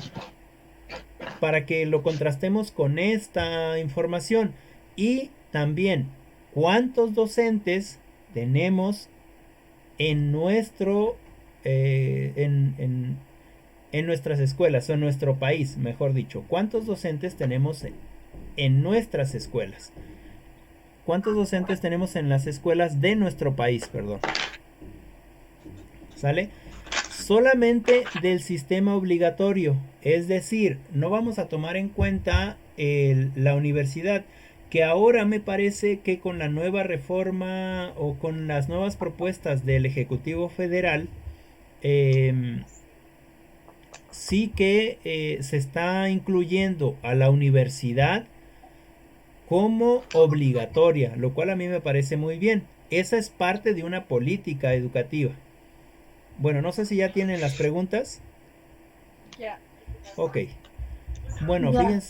Para que lo contrastemos con esta información. Y también, ¿cuántos docentes tenemos en en nuestras escuelas o en nuestro país, mejor dicho? ¿Cuántos docentes tenemos en nuestras escuelas? ¿Cuántos docentes tenemos en las escuelas de nuestro país, perdón? ¿Sale? Solamente del sistema obligatorio, es decir, no vamos a tomar en cuenta la universidad, que ahora me parece que con la nueva reforma o con las nuevas propuestas del Ejecutivo Federal, sí que se está incluyendo a la universidad como obligatoria, lo cual a mí me parece muy bien. Esa es parte de una política educativa. Bueno, no sé si ya tienen las preguntas. Ya. Ok. Bueno, Ya.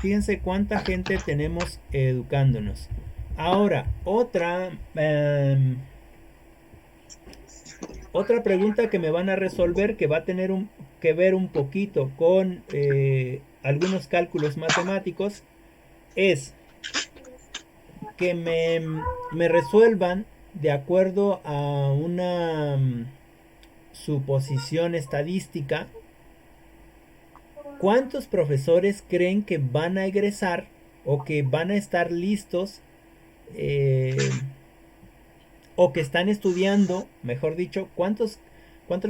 fíjense cuánta gente tenemos educándonos. Otra pregunta que me van a resolver, que va a tener que ver un poquito con algunos cálculos matemáticos, es que me resuelvan de acuerdo a una suposición estadística, ¿cuántos profesores creen que van a egresar o que van a estar listos o que están estudiando, mejor dicho, cuántos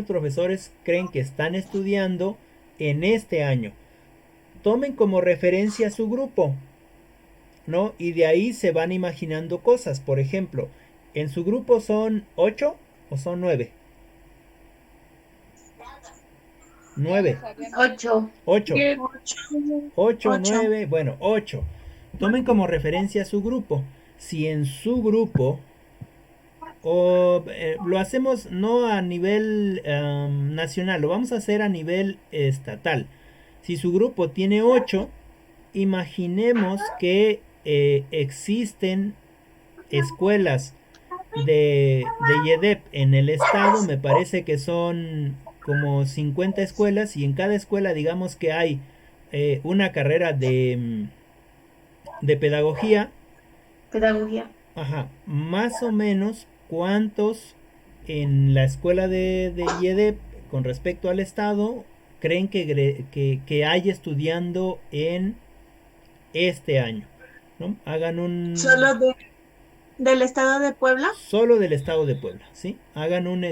profesores creen que están estudiando en este año? Tomen como referencia su grupo, ¿no? Y de ahí se van imaginando cosas. Por ejemplo, ¿en su grupo son 8 o son 9? 9. 8. 8. Bien. 8, 9, bueno, 8. Tomen como referencia su grupo. Si en su grupo, lo hacemos no a nivel nacional, lo vamos a hacer a nivel estatal. Si su grupo tiene 8, imaginemos que existen escuelas de IEDEP en el estado. Me parece que son como 50 escuelas, y en cada escuela digamos que hay una carrera de pedagogía. Pedagogía. Ajá, más o menos cuántos en la escuela de IEDEP con respecto al estado creen que hay estudiando en este año, ¿no? Hagan un... ¿Solo del estado de Puebla? Solo del estado de Puebla, ¿sí? Hagan un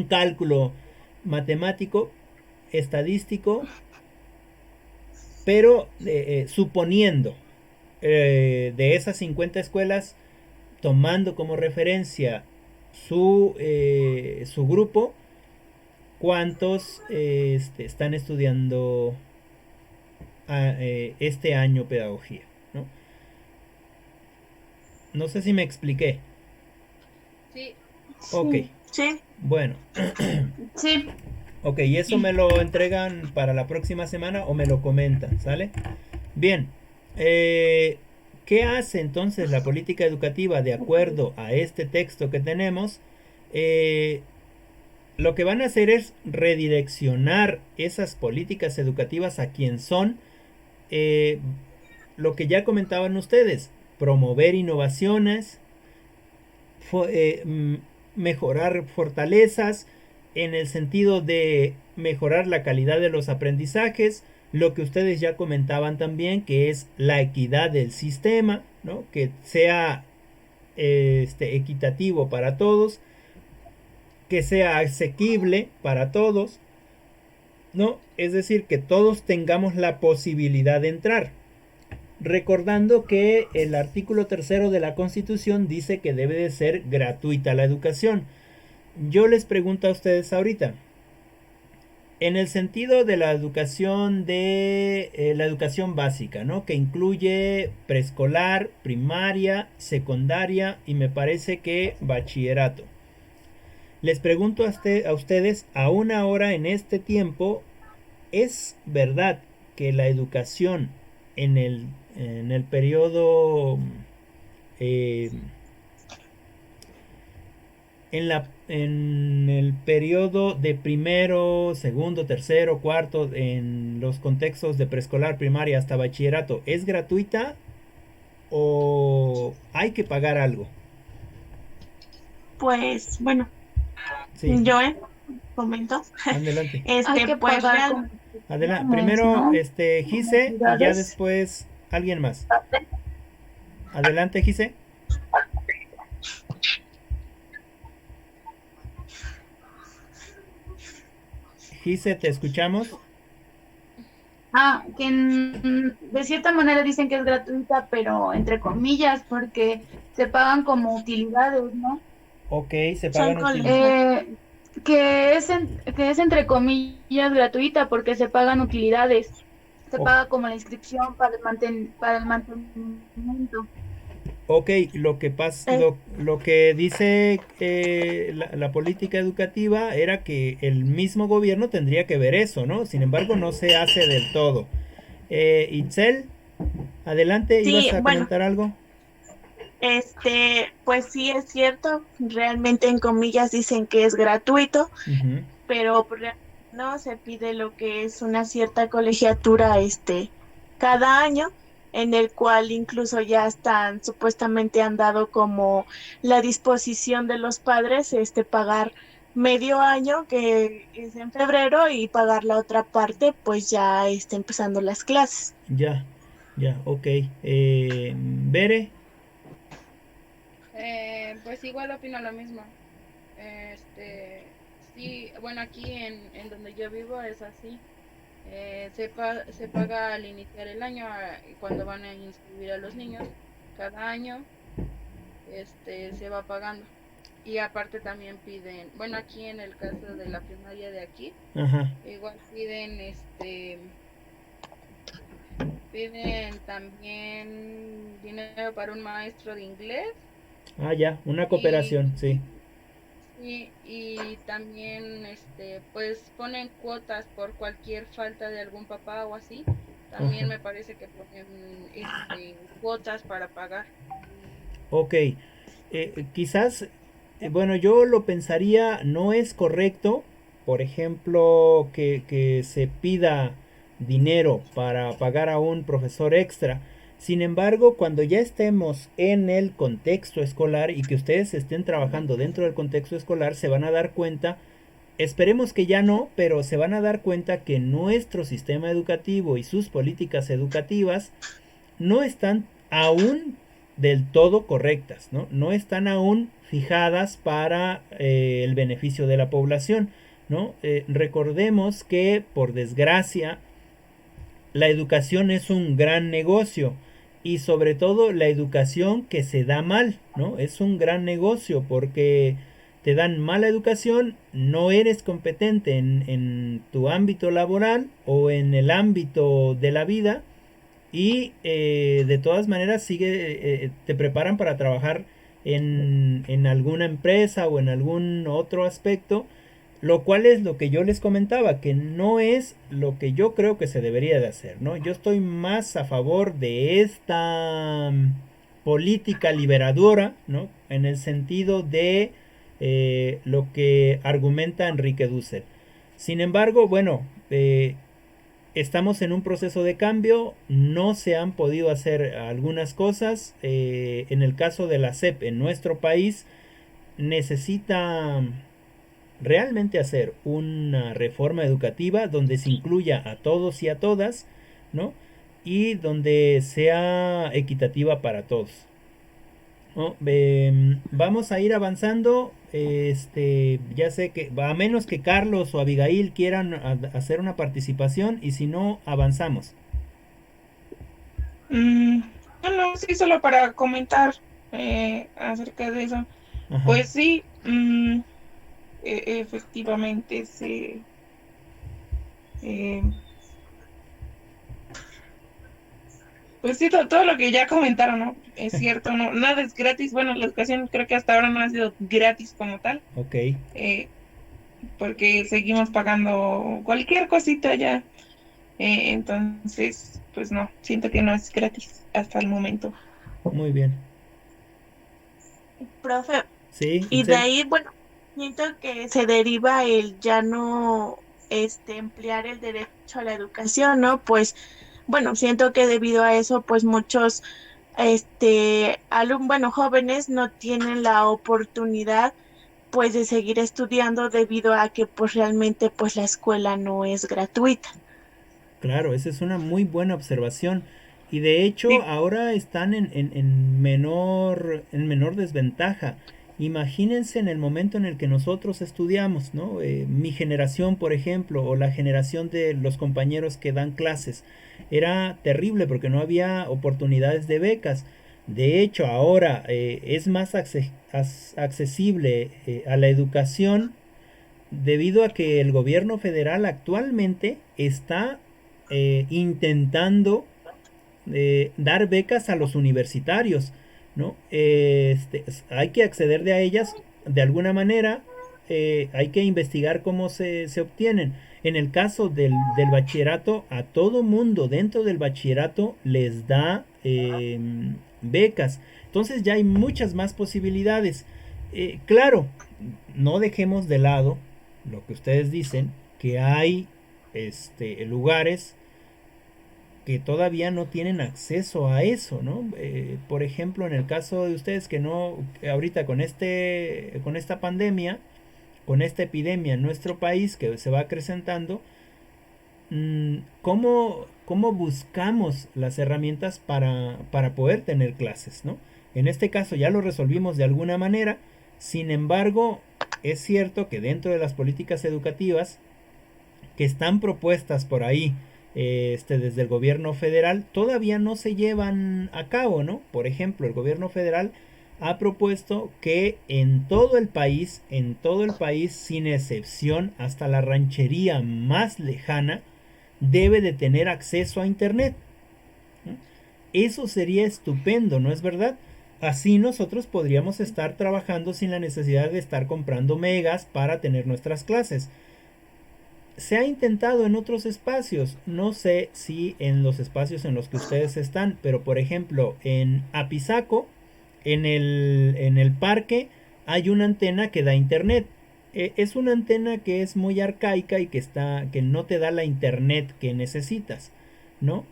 cálculo matemático, estadístico, pero suponiendo de esas 50 escuelas, tomando como referencia su grupo, cuántos están estudiando este año pedagogía, ¿no? No sé si me expliqué. Sí, Ok, Sí. bueno. Sí. Ok, ¿y eso me lo entregan para la próxima semana o me lo comentan? ¿Sale? Bien. ¿Qué hace entonces la política educativa de acuerdo a este texto que tenemos? Lo que van a hacer es redireccionar esas políticas educativas a quien son, lo que ya comentaban ustedes, promover innovaciones, mejorar fortalezas en el sentido de mejorar la calidad de los aprendizajes, lo que ustedes ya comentaban también, que es la equidad del sistema, ¿no? Que sea equitativo para todos, que sea asequible para todos, ¿no? Es decir, que todos tengamos la posibilidad de entrar. Recordando que el artículo 3 de la Constitución dice que debe de ser gratuita la educación. Yo les pregunto a ustedes ahorita, en el sentido de la educación la educación básica, ¿no? Que incluye preescolar, primaria, secundaria y me parece que bachillerato. Les pregunto a ustedes, aún ahora en este tiempo, ¿es verdad que la educación en el periodo en el periodo de primero, segundo, tercero, cuarto, en los contextos de preescolar, primaria hasta bachillerato, es gratuita o hay que pagar algo? Pues bueno, Sí, yo comento. adelante. Hay que Pues pagar real, con Adelante. exámenes, Primero, ¿no? Gise, y ya Actividades. después alguien más. Adelante, Gise. Gise, te escuchamos. Que de cierta manera dicen que es gratuita, pero entre comillas, porque se pagan como utilidades, ¿no? Ok, se Son pagan con- utilidades. Que es entre comillas gratuita porque se pagan utilidades. Se Ok. paga como la inscripción para el mantenimiento. Ok, lo que pasa, eh, lo que dice la política educativa era que el mismo gobierno tendría que ver eso, ¿no? Sin embargo, no se hace del todo. Itzel, adelante, sí, ¿ibas a bueno, comentar algo? Pues sí es cierto, realmente en comillas dicen que es gratuito, Ujú. pero no se pide lo que es una cierta colegiatura cada año, en el cual incluso ya están, supuestamente han dado como la disposición de los padres, pagar medio año, que es en febrero, y pagar la otra parte, pues ya empezando las clases. Ya, ya, ok. Bere, Pues igual opino lo mismo. Este, sí, bueno, aquí en donde yo vivo es así. Se paga al iniciar el año, cuando van a inscribir a los niños. Cada año, se va pagando. Y aparte también piden, bueno, aquí en el caso de la primaria de aquí, ajá, igual piden también dinero para un maestro de inglés ya, una y, cooperación, sí. y también pues ponen cuotas por cualquier falta de algún papá o así. Ajá. También me parece que ponen cuotas para pagar. Ok, quizás, bueno, yo lo pensaría, no es correcto, por ejemplo, que se pida dinero para pagar a un profesor extra. Sin embargo, cuando ya estemos en el contexto escolar y que ustedes estén trabajando dentro del contexto escolar, se van a dar cuenta, esperemos que ya no, pero se van a dar cuenta que nuestro sistema educativo y sus políticas educativas no están aún del todo correctas, ¿no? No están aún fijadas para el beneficio de la población, ¿no? Recordemos que, por desgracia, la educación es un gran negocio y sobre todo la educación que se da mal, ¿no? Es un gran negocio porque te dan mala educación, no eres competente en tu ámbito laboral o en el ámbito de la vida y de todas maneras te preparan para trabajar en alguna empresa o en algún otro aspecto, lo cual es lo que yo les comentaba, que no es lo que yo creo que se debería de hacer, ¿no? Yo estoy más a favor de esta política liberadora, ¿no? En el sentido de lo que argumenta Enrique Dussel. Sin embargo, bueno, estamos en un proceso de cambio, no se han podido hacer algunas cosas. En el caso de la SEP en nuestro país, necesita realmente hacer una reforma educativa donde se incluya a todos y a todas, ¿no? Y donde sea equitativa para todos. ¿No? Vamos a ir avanzando. Ya sé que a menos que Carlos o Abigail quieran hacer una participación y si no, avanzamos. Mm, no, no, sí, solo para comentar acerca de eso. Ajá. Pues sí, efectivamente eh, pues sí, todo lo que ya comentaron, ¿no? Es cierto, no, nada es gratis. Bueno, la educación creo que hasta ahora no ha sido gratis como tal, Ok. eh, porque seguimos pagando cualquier cosita ya. Entonces, pues no, siento que no es gratis hasta el momento. Muy bien. Profe, Sí, y de Itzel. ahí, bueno, siento que se deriva el ya no emplear el derecho a la educación, ¿no? Pues, bueno, siento que debido a eso, pues muchos bueno, jóvenes no tienen la oportunidad pues de seguir estudiando debido a que pues realmente pues la escuela no es gratuita. Claro, esa es una muy buena observación. Y de hecho, Sí, ahora están en menor desventaja. Imagínense en el momento en el que nosotros estudiamos, ¿no? Mi generación, por ejemplo, o la generación de los compañeros que dan clases, era terrible porque no había oportunidades de becas. De hecho, ahora es más accesible a la educación debido a que el gobierno federal actualmente está intentando dar becas a los universitarios, ¿no? Hay que acceder de a ellas de alguna manera, hay que investigar cómo se obtienen. En el caso del bachillerato, a todo mundo dentro del bachillerato les da becas. Entonces ya hay muchas más posibilidades. Claro, no dejemos de lado lo que ustedes dicen, que hay lugares que todavía no tienen acceso a eso, ¿no? Por ejemplo, en el caso de ustedes que no, ahorita con esta pandemia, con esta epidemia en nuestro país que se va acrecentando, ¿cómo buscamos las herramientas para poder tener clases, ¿no? En este caso ya lo resolvimos de alguna manera, sin embargo, es cierto que dentro de las políticas educativas que están propuestas por ahí, desde el gobierno federal, todavía no se llevan a cabo, ¿no? Por ejemplo, el gobierno federal ha propuesto que en todo el país, sin excepción, hasta la ranchería más lejana, debe de tener acceso a internet. Eso sería estupendo, ¿no es verdad? Así nosotros podríamos estar trabajando sin la necesidad de estar comprando megas para tener nuestras clases. Se ha intentado en otros espacios, no sé si en los espacios en los que ustedes están, pero por ejemplo en Apizaco, en el parque, hay una antena que da internet. Es una antena que es muy arcaica y que no te da la internet que necesitas, ¿no?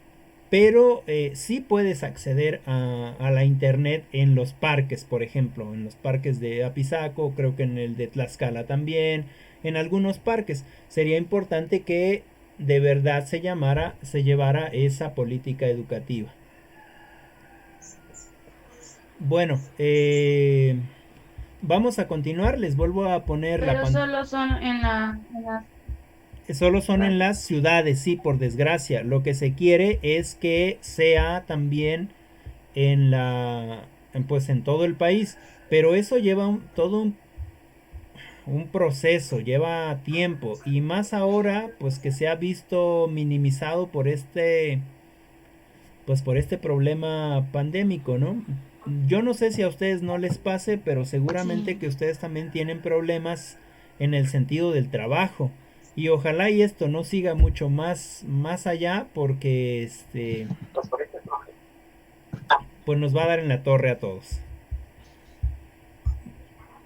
Pero sí puedes acceder a la internet en los parques, por ejemplo, en los parques de Apizaco, creo que en el de Tlaxcala también, en algunos parques. Sería importante que de verdad se llevara esa política educativa. Bueno, vamos a continuar, les vuelvo a poner Pero solo son solo son en las ciudades, sí, por desgracia. Lo que se quiere es que sea también pues en todo el país. Pero eso lleva todo un proceso, lleva tiempo. Y más ahora, pues que se ha visto minimizado pues por este problema pandémico, ¿no? Yo no sé si a ustedes no les pase, pero seguramente Sí. que ustedes también tienen problemas en el sentido del trabajo. Y ojalá y esto no siga mucho más allá porque pues nos va a dar en la torre a todos.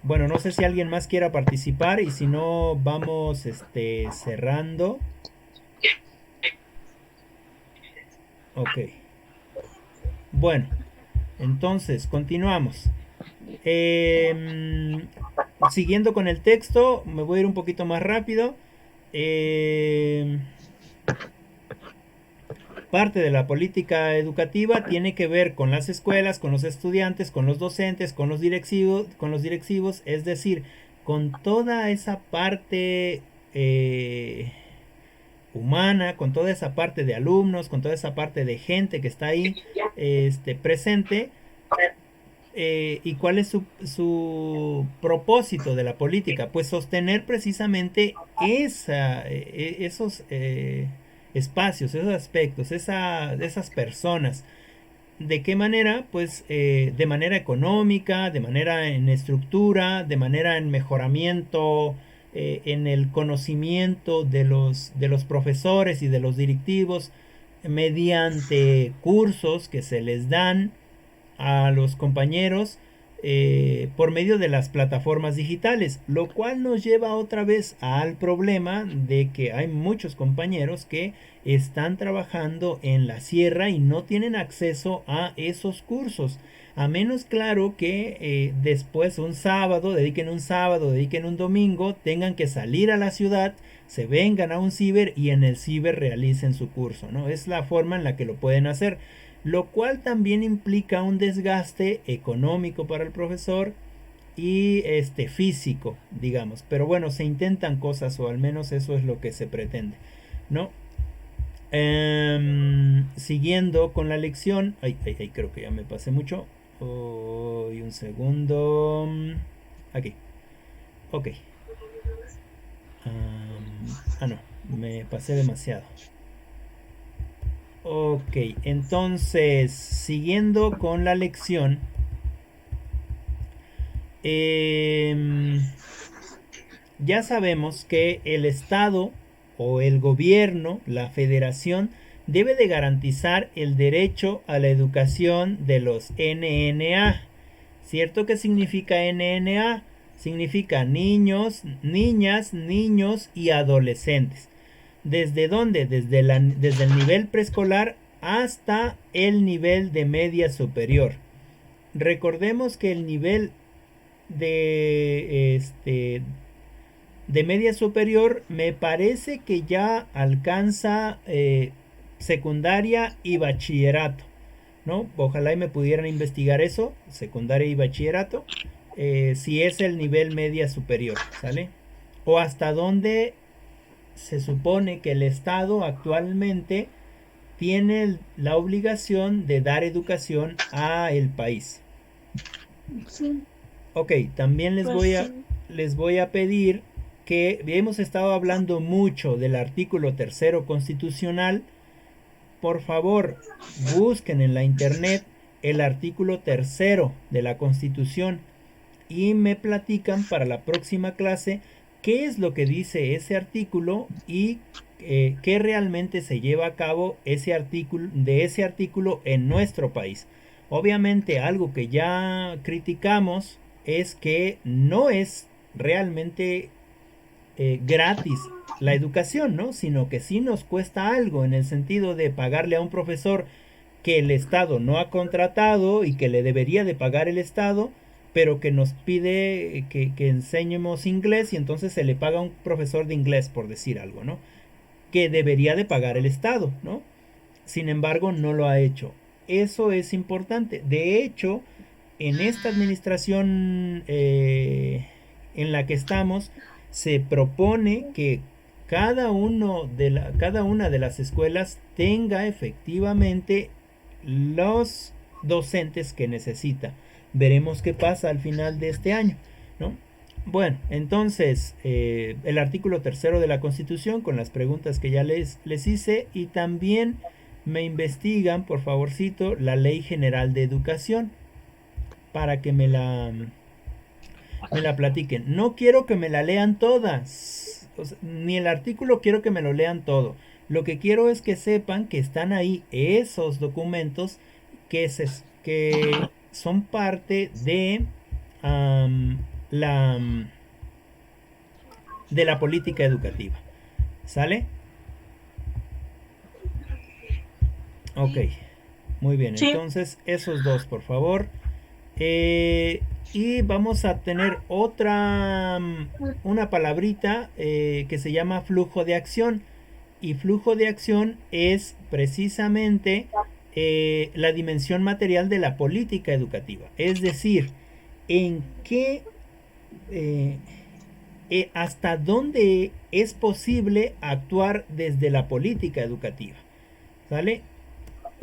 Bueno, no sé si alguien más quiera participar y si no vamos cerrando. Ok. Bueno, entonces continuamos. Siguiendo con el texto, me voy a ir un poquito más rápido. Parte de la política educativa tiene que ver con las escuelas, con los estudiantes, con los docentes, con los directivos, es decir, con toda esa parte humana, con toda esa parte de alumnos, con toda esa parte de gente que está ahí presente. ¿Y cuál es su propósito de la política? Pues sostener precisamente esos espacios, esos aspectos, esas personas. ¿De qué manera? Pues de manera económica, de manera en estructura, de manera en mejoramiento, en el conocimiento de los profesores y de los directivos, mediante cursos que se les dan a los compañeros por medio de las plataformas digitales, lo cual nos lleva otra vez al problema de que hay muchos compañeros que están trabajando en la sierra y no tienen acceso a esos cursos, a menos claro que después dediquen un domingo, tengan que salir a la ciudad, se vengan a un ciber y en el ciber realicen su curso, ¿no? Es la forma en la que lo pueden hacer, lo cual también implica un desgaste económico para el profesor y físico, digamos. Pero bueno, se intentan cosas, o al menos eso es lo que se pretende, ¿no? Siguiendo con la lección. Ay, creo que ya me pasé mucho. Y un segundo. Aquí. Ok. No, me pasé demasiado. Ok, entonces, siguiendo con la lección, ya sabemos que el Estado o el gobierno, la federación, debe de garantizar el derecho a la educación de los NNA. ¿Cierto que significa NNA? Significa niños, niñas, niños y adolescentes. ¿Desde dónde? Desde el nivel preescolar hasta el nivel de media superior. Recordemos que el nivel de media superior me parece que ya alcanza secundaria y bachillerato, ¿no? Ojalá y me pudieran investigar eso, secundaria y bachillerato, si es el nivel media superior, ¿sale? O hasta dónde se supone que el Estado actualmente tiene la obligación de dar educación a el país. Sí, Ok, también pues sí. les voy a pedir que hemos estado hablando mucho del artículo 3º constitucional. Por favor, busquen en la internet el artículo 3º de la Constitución y me platican para la próxima clase qué es lo que dice ese artículo y qué realmente se lleva a cabo ese artículo en nuestro país. Obviamente algo que ya criticamos es que no es realmente gratis la educación, ¿no? Sino que sí nos cuesta algo en el sentido de pagarle a un profesor que el Estado no ha contratado y que le debería de pagar el Estado, pero que nos pide que enseñemos inglés y entonces se le paga a un profesor de inglés, por decir algo, ¿no? Que debería de pagar el Estado, ¿no? Sin embargo, no lo ha hecho. Eso es importante. De hecho, en esta administración en la que estamos, se propone que cada una de las escuelas tenga efectivamente los docentes que necesita. Veremos qué pasa al final de este año, ¿no? Bueno, entonces el artículo 3º de la Constitución con las preguntas que ya les hice y también me investigan, por favorcito, la Ley General de Educación para que me la platiquen. No quiero que me la lean todas, o sea, ni el artículo quiero que me lo lean todo. Lo que quiero es que sepan que están ahí esos documentos que son parte de la política educativa. ¿Sale? Ok, muy bien. Sí. Entonces, esos dos, por favor. Y vamos a tener una palabrita que se llama flujo de acción. Y flujo de acción es precisamente la dimensión material de la política educativa. Es decir, en qué, hasta dónde es posible actuar desde la política educativa. ¿Sale?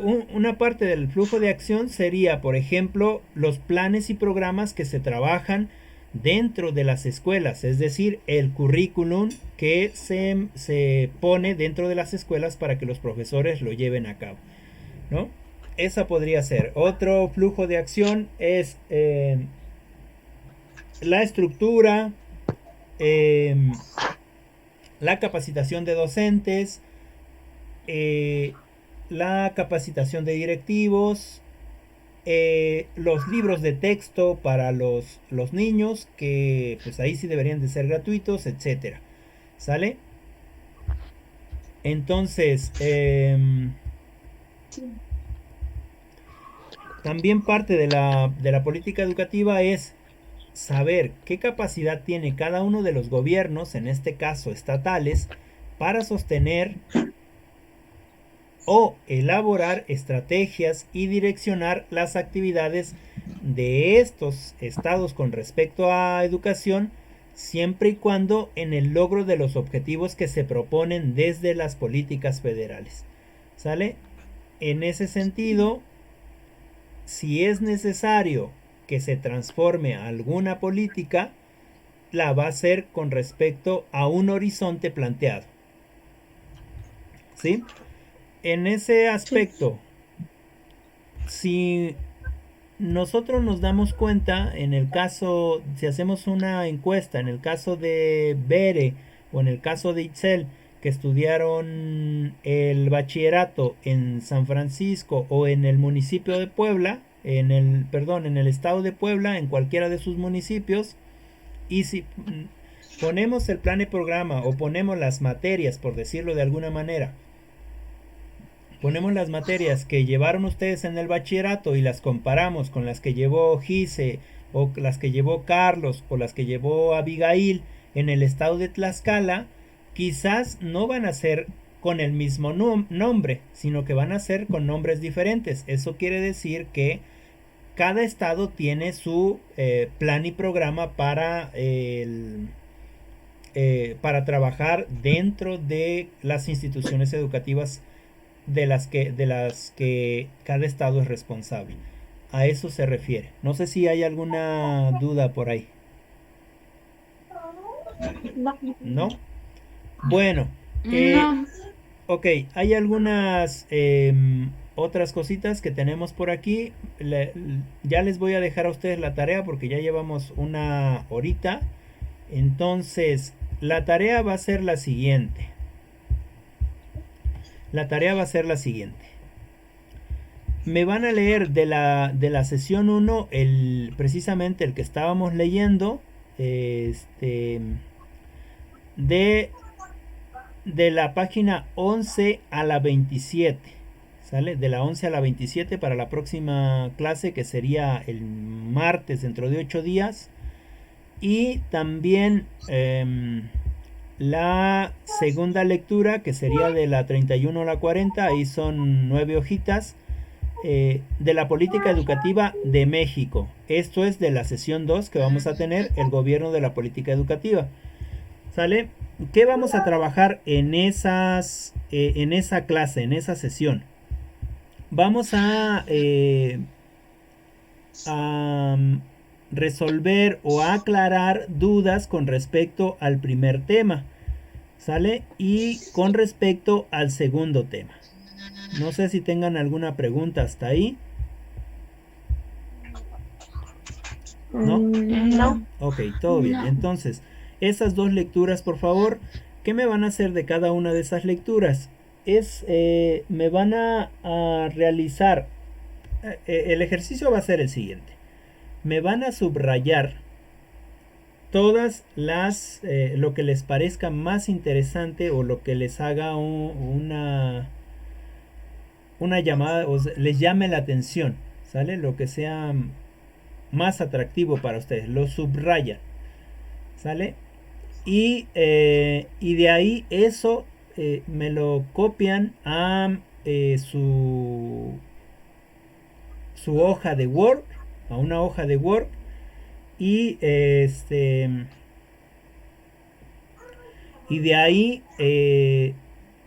Una parte del flujo de acción sería, por ejemplo, los planes y programas que se trabajan dentro de las escuelas, es decir, el currículum que se pone dentro de las escuelas para que los profesores lo lleven a cabo, ¿no? Esa podría ser. Otro flujo de acción es la estructura, la capacitación de docentes, la capacitación de directivos, los libros de texto para los niños, que pues ahí sí deberían de ser gratuitos, etcétera. ¿Sale? Entonces, también parte de la política educativa es saber qué capacidad tiene cada uno de los gobiernos, en este caso estatales, para sostener o elaborar estrategias y direccionar las actividades de estos estados con respecto a educación, siempre y cuando en el logro de los objetivos que se proponen desde las políticas federales. ¿Sale? En ese sentido, si es necesario que se transforme alguna política, la va a hacer con respecto a un horizonte planteado. ¿Sí? En ese aspecto, si nosotros nos damos cuenta, en el caso, si hacemos una encuesta, en el caso de Bere o en el caso de Itzel, que estudiaron el bachillerato en San Francisco o en el municipio de Puebla, en el estado de Puebla, en cualquiera de sus municipios, y si ponemos el plan y programa o ponemos las materias, por decirlo de alguna manera, ponemos las materias que llevaron ustedes en el bachillerato y las comparamos con las que llevó Gise o las que llevó Carlos o las que llevó Abigail en el estado de Tlaxcala, quizás no van a ser con el mismo nombre, sino que van a ser con nombres diferentes. Eso quiere decir que cada estado tiene su plan y programa para trabajar dentro de las instituciones educativas de las que cada estado es responsable. A eso se refiere. No sé si hay alguna duda por ahí. ¿No? Bueno. No. Ok, hay algunas otras cositas que tenemos por aquí. Ya les voy a dejar a ustedes la tarea porque ya llevamos una horita. Entonces, la tarea va a ser la siguiente. Me van a leer de la sesión 1, precisamente el que estábamos leyendo, de la página 11 a la 27, ¿sale? De la 11 a la 27 para la próxima clase, que sería el martes dentro de 8 días. Y también la segunda lectura, que sería de la 31 a la 40, ahí son 9 hojitas, de la política educativa de México. Esto es de la sesión 2 que vamos a tener, el gobierno de la política educativa. ¿Sale? ¿Qué vamos a trabajar en esa clase, en esa sesión? Vamos a resolver o a aclarar dudas con respecto al primer tema, ¿sale? Y con respecto al segundo tema. No sé si tengan alguna pregunta hasta ahí. ¿No? No. Ok, todo bien. No. Entonces, esas dos lecturas, por favor, ¿qué me van a hacer de cada una de esas lecturas? Me van a realizar, el ejercicio va a ser el siguiente. Me van a subrayar todas lo que les parezca más interesante o lo que les haga una llamada o les llame la atención, ¿sale? Lo que sea más atractivo para ustedes, lo subrayan, ¿sale? Y de ahí eso me lo copian a su hoja de Word, a una hoja de Word, y y de ahí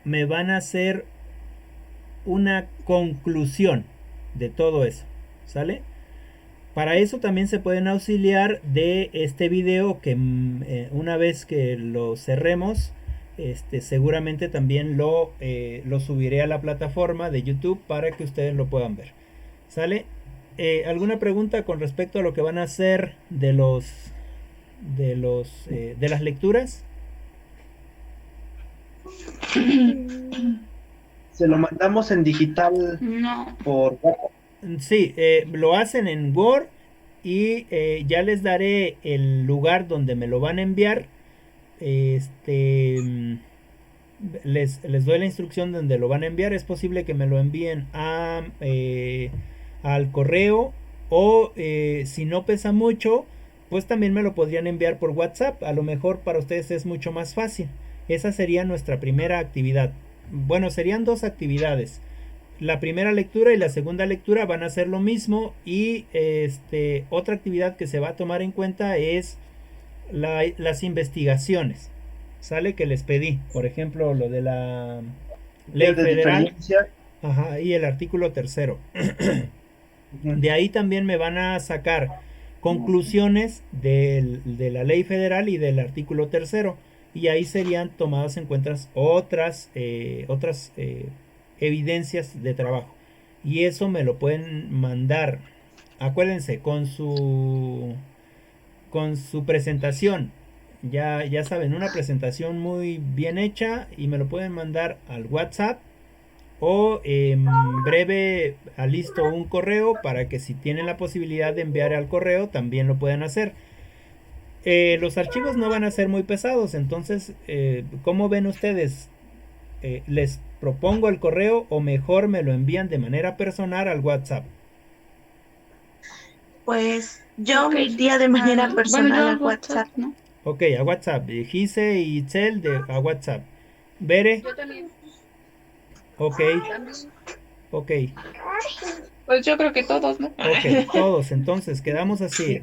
me van a hacer una conclusión de todo eso, ¿sale? Para eso también se pueden auxiliar de este video que una vez que lo cerremos, seguramente también lo subiré a la plataforma de YouTube para que ustedes lo puedan ver, ¿sale? ¿Alguna pregunta con respecto a lo que van a hacer de las lecturas? Se lo mandamos en digital No. por WhatsApp. Sí, lo hacen en Word y ya les daré el lugar donde me lo van a enviar. Les doy la instrucción donde lo van a enviar. Es posible que me lo envíen al correo o si no pesa mucho, pues también me lo podrían enviar por WhatsApp. A lo mejor para ustedes es mucho más fácil. Esa sería nuestra primera actividad. Bueno, serían dos actividades. La primera lectura y la segunda lectura van a ser lo mismo y otra actividad que se va a tomar en cuenta es las investigaciones, ¿sale? Que les pedí, por ejemplo, lo de la ley federal, ajá, y el artículo 3. De ahí también me van a sacar conclusiones de la ley federal y del artículo 3, y ahí serían tomadas en cuenta otras evidencias de trabajo, y eso me lo pueden mandar, acuérdense, con su presentación, ya saben, una presentación muy bien hecha y me lo pueden mandar al WhatsApp o en breve alisto un correo para que si tienen la posibilidad de enviar al correo también lo puedan hacer. Los archivos no van a ser muy pesados, entonces, ¿cómo ven ustedes? ¿Les propongo el correo o mejor me lo envían de manera personal al WhatsApp? Pues yo Ok. me iría de manera Bueno, personal yo a hago WhatsApp. ¿no? Ok, a WhatsApp. Gise y Itzel a WhatsApp. Bere, Yo también. ok, También. ok. Pues yo creo que todos, ¿no? Ok, todos, entonces quedamos así,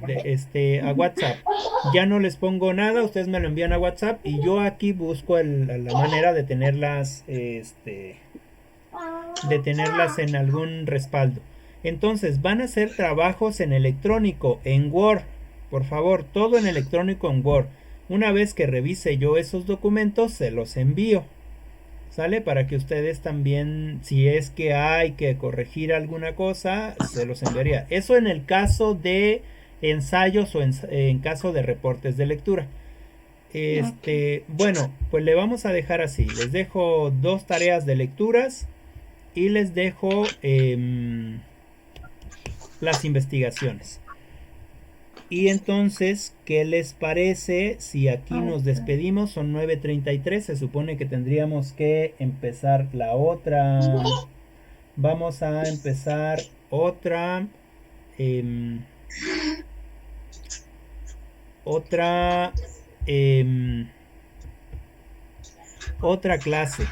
a WhatsApp. Ya no les pongo nada, ustedes me lo envían a WhatsApp y yo aquí busco la manera de tenerlas en algún respaldo. Entonces, van a hacer trabajos en electrónico, en Word. Por favor, todo en electrónico en Word. Una vez que revise yo esos documentos, se los envío. ¿Sale? Para que ustedes también, si es que hay que corregir alguna cosa, se los enviaría. Eso en el caso de ensayos o en caso de reportes de lectura. Bueno, pues le vamos a dejar así. Les dejo 2 tareas de lecturas y les dejo las investigaciones. Y entonces, ¿qué les parece si aquí nos despedimos? Son 9:33, se supone que tendríamos que empezar la otra. Vamos a empezar otra. em, otra. em, otra clase.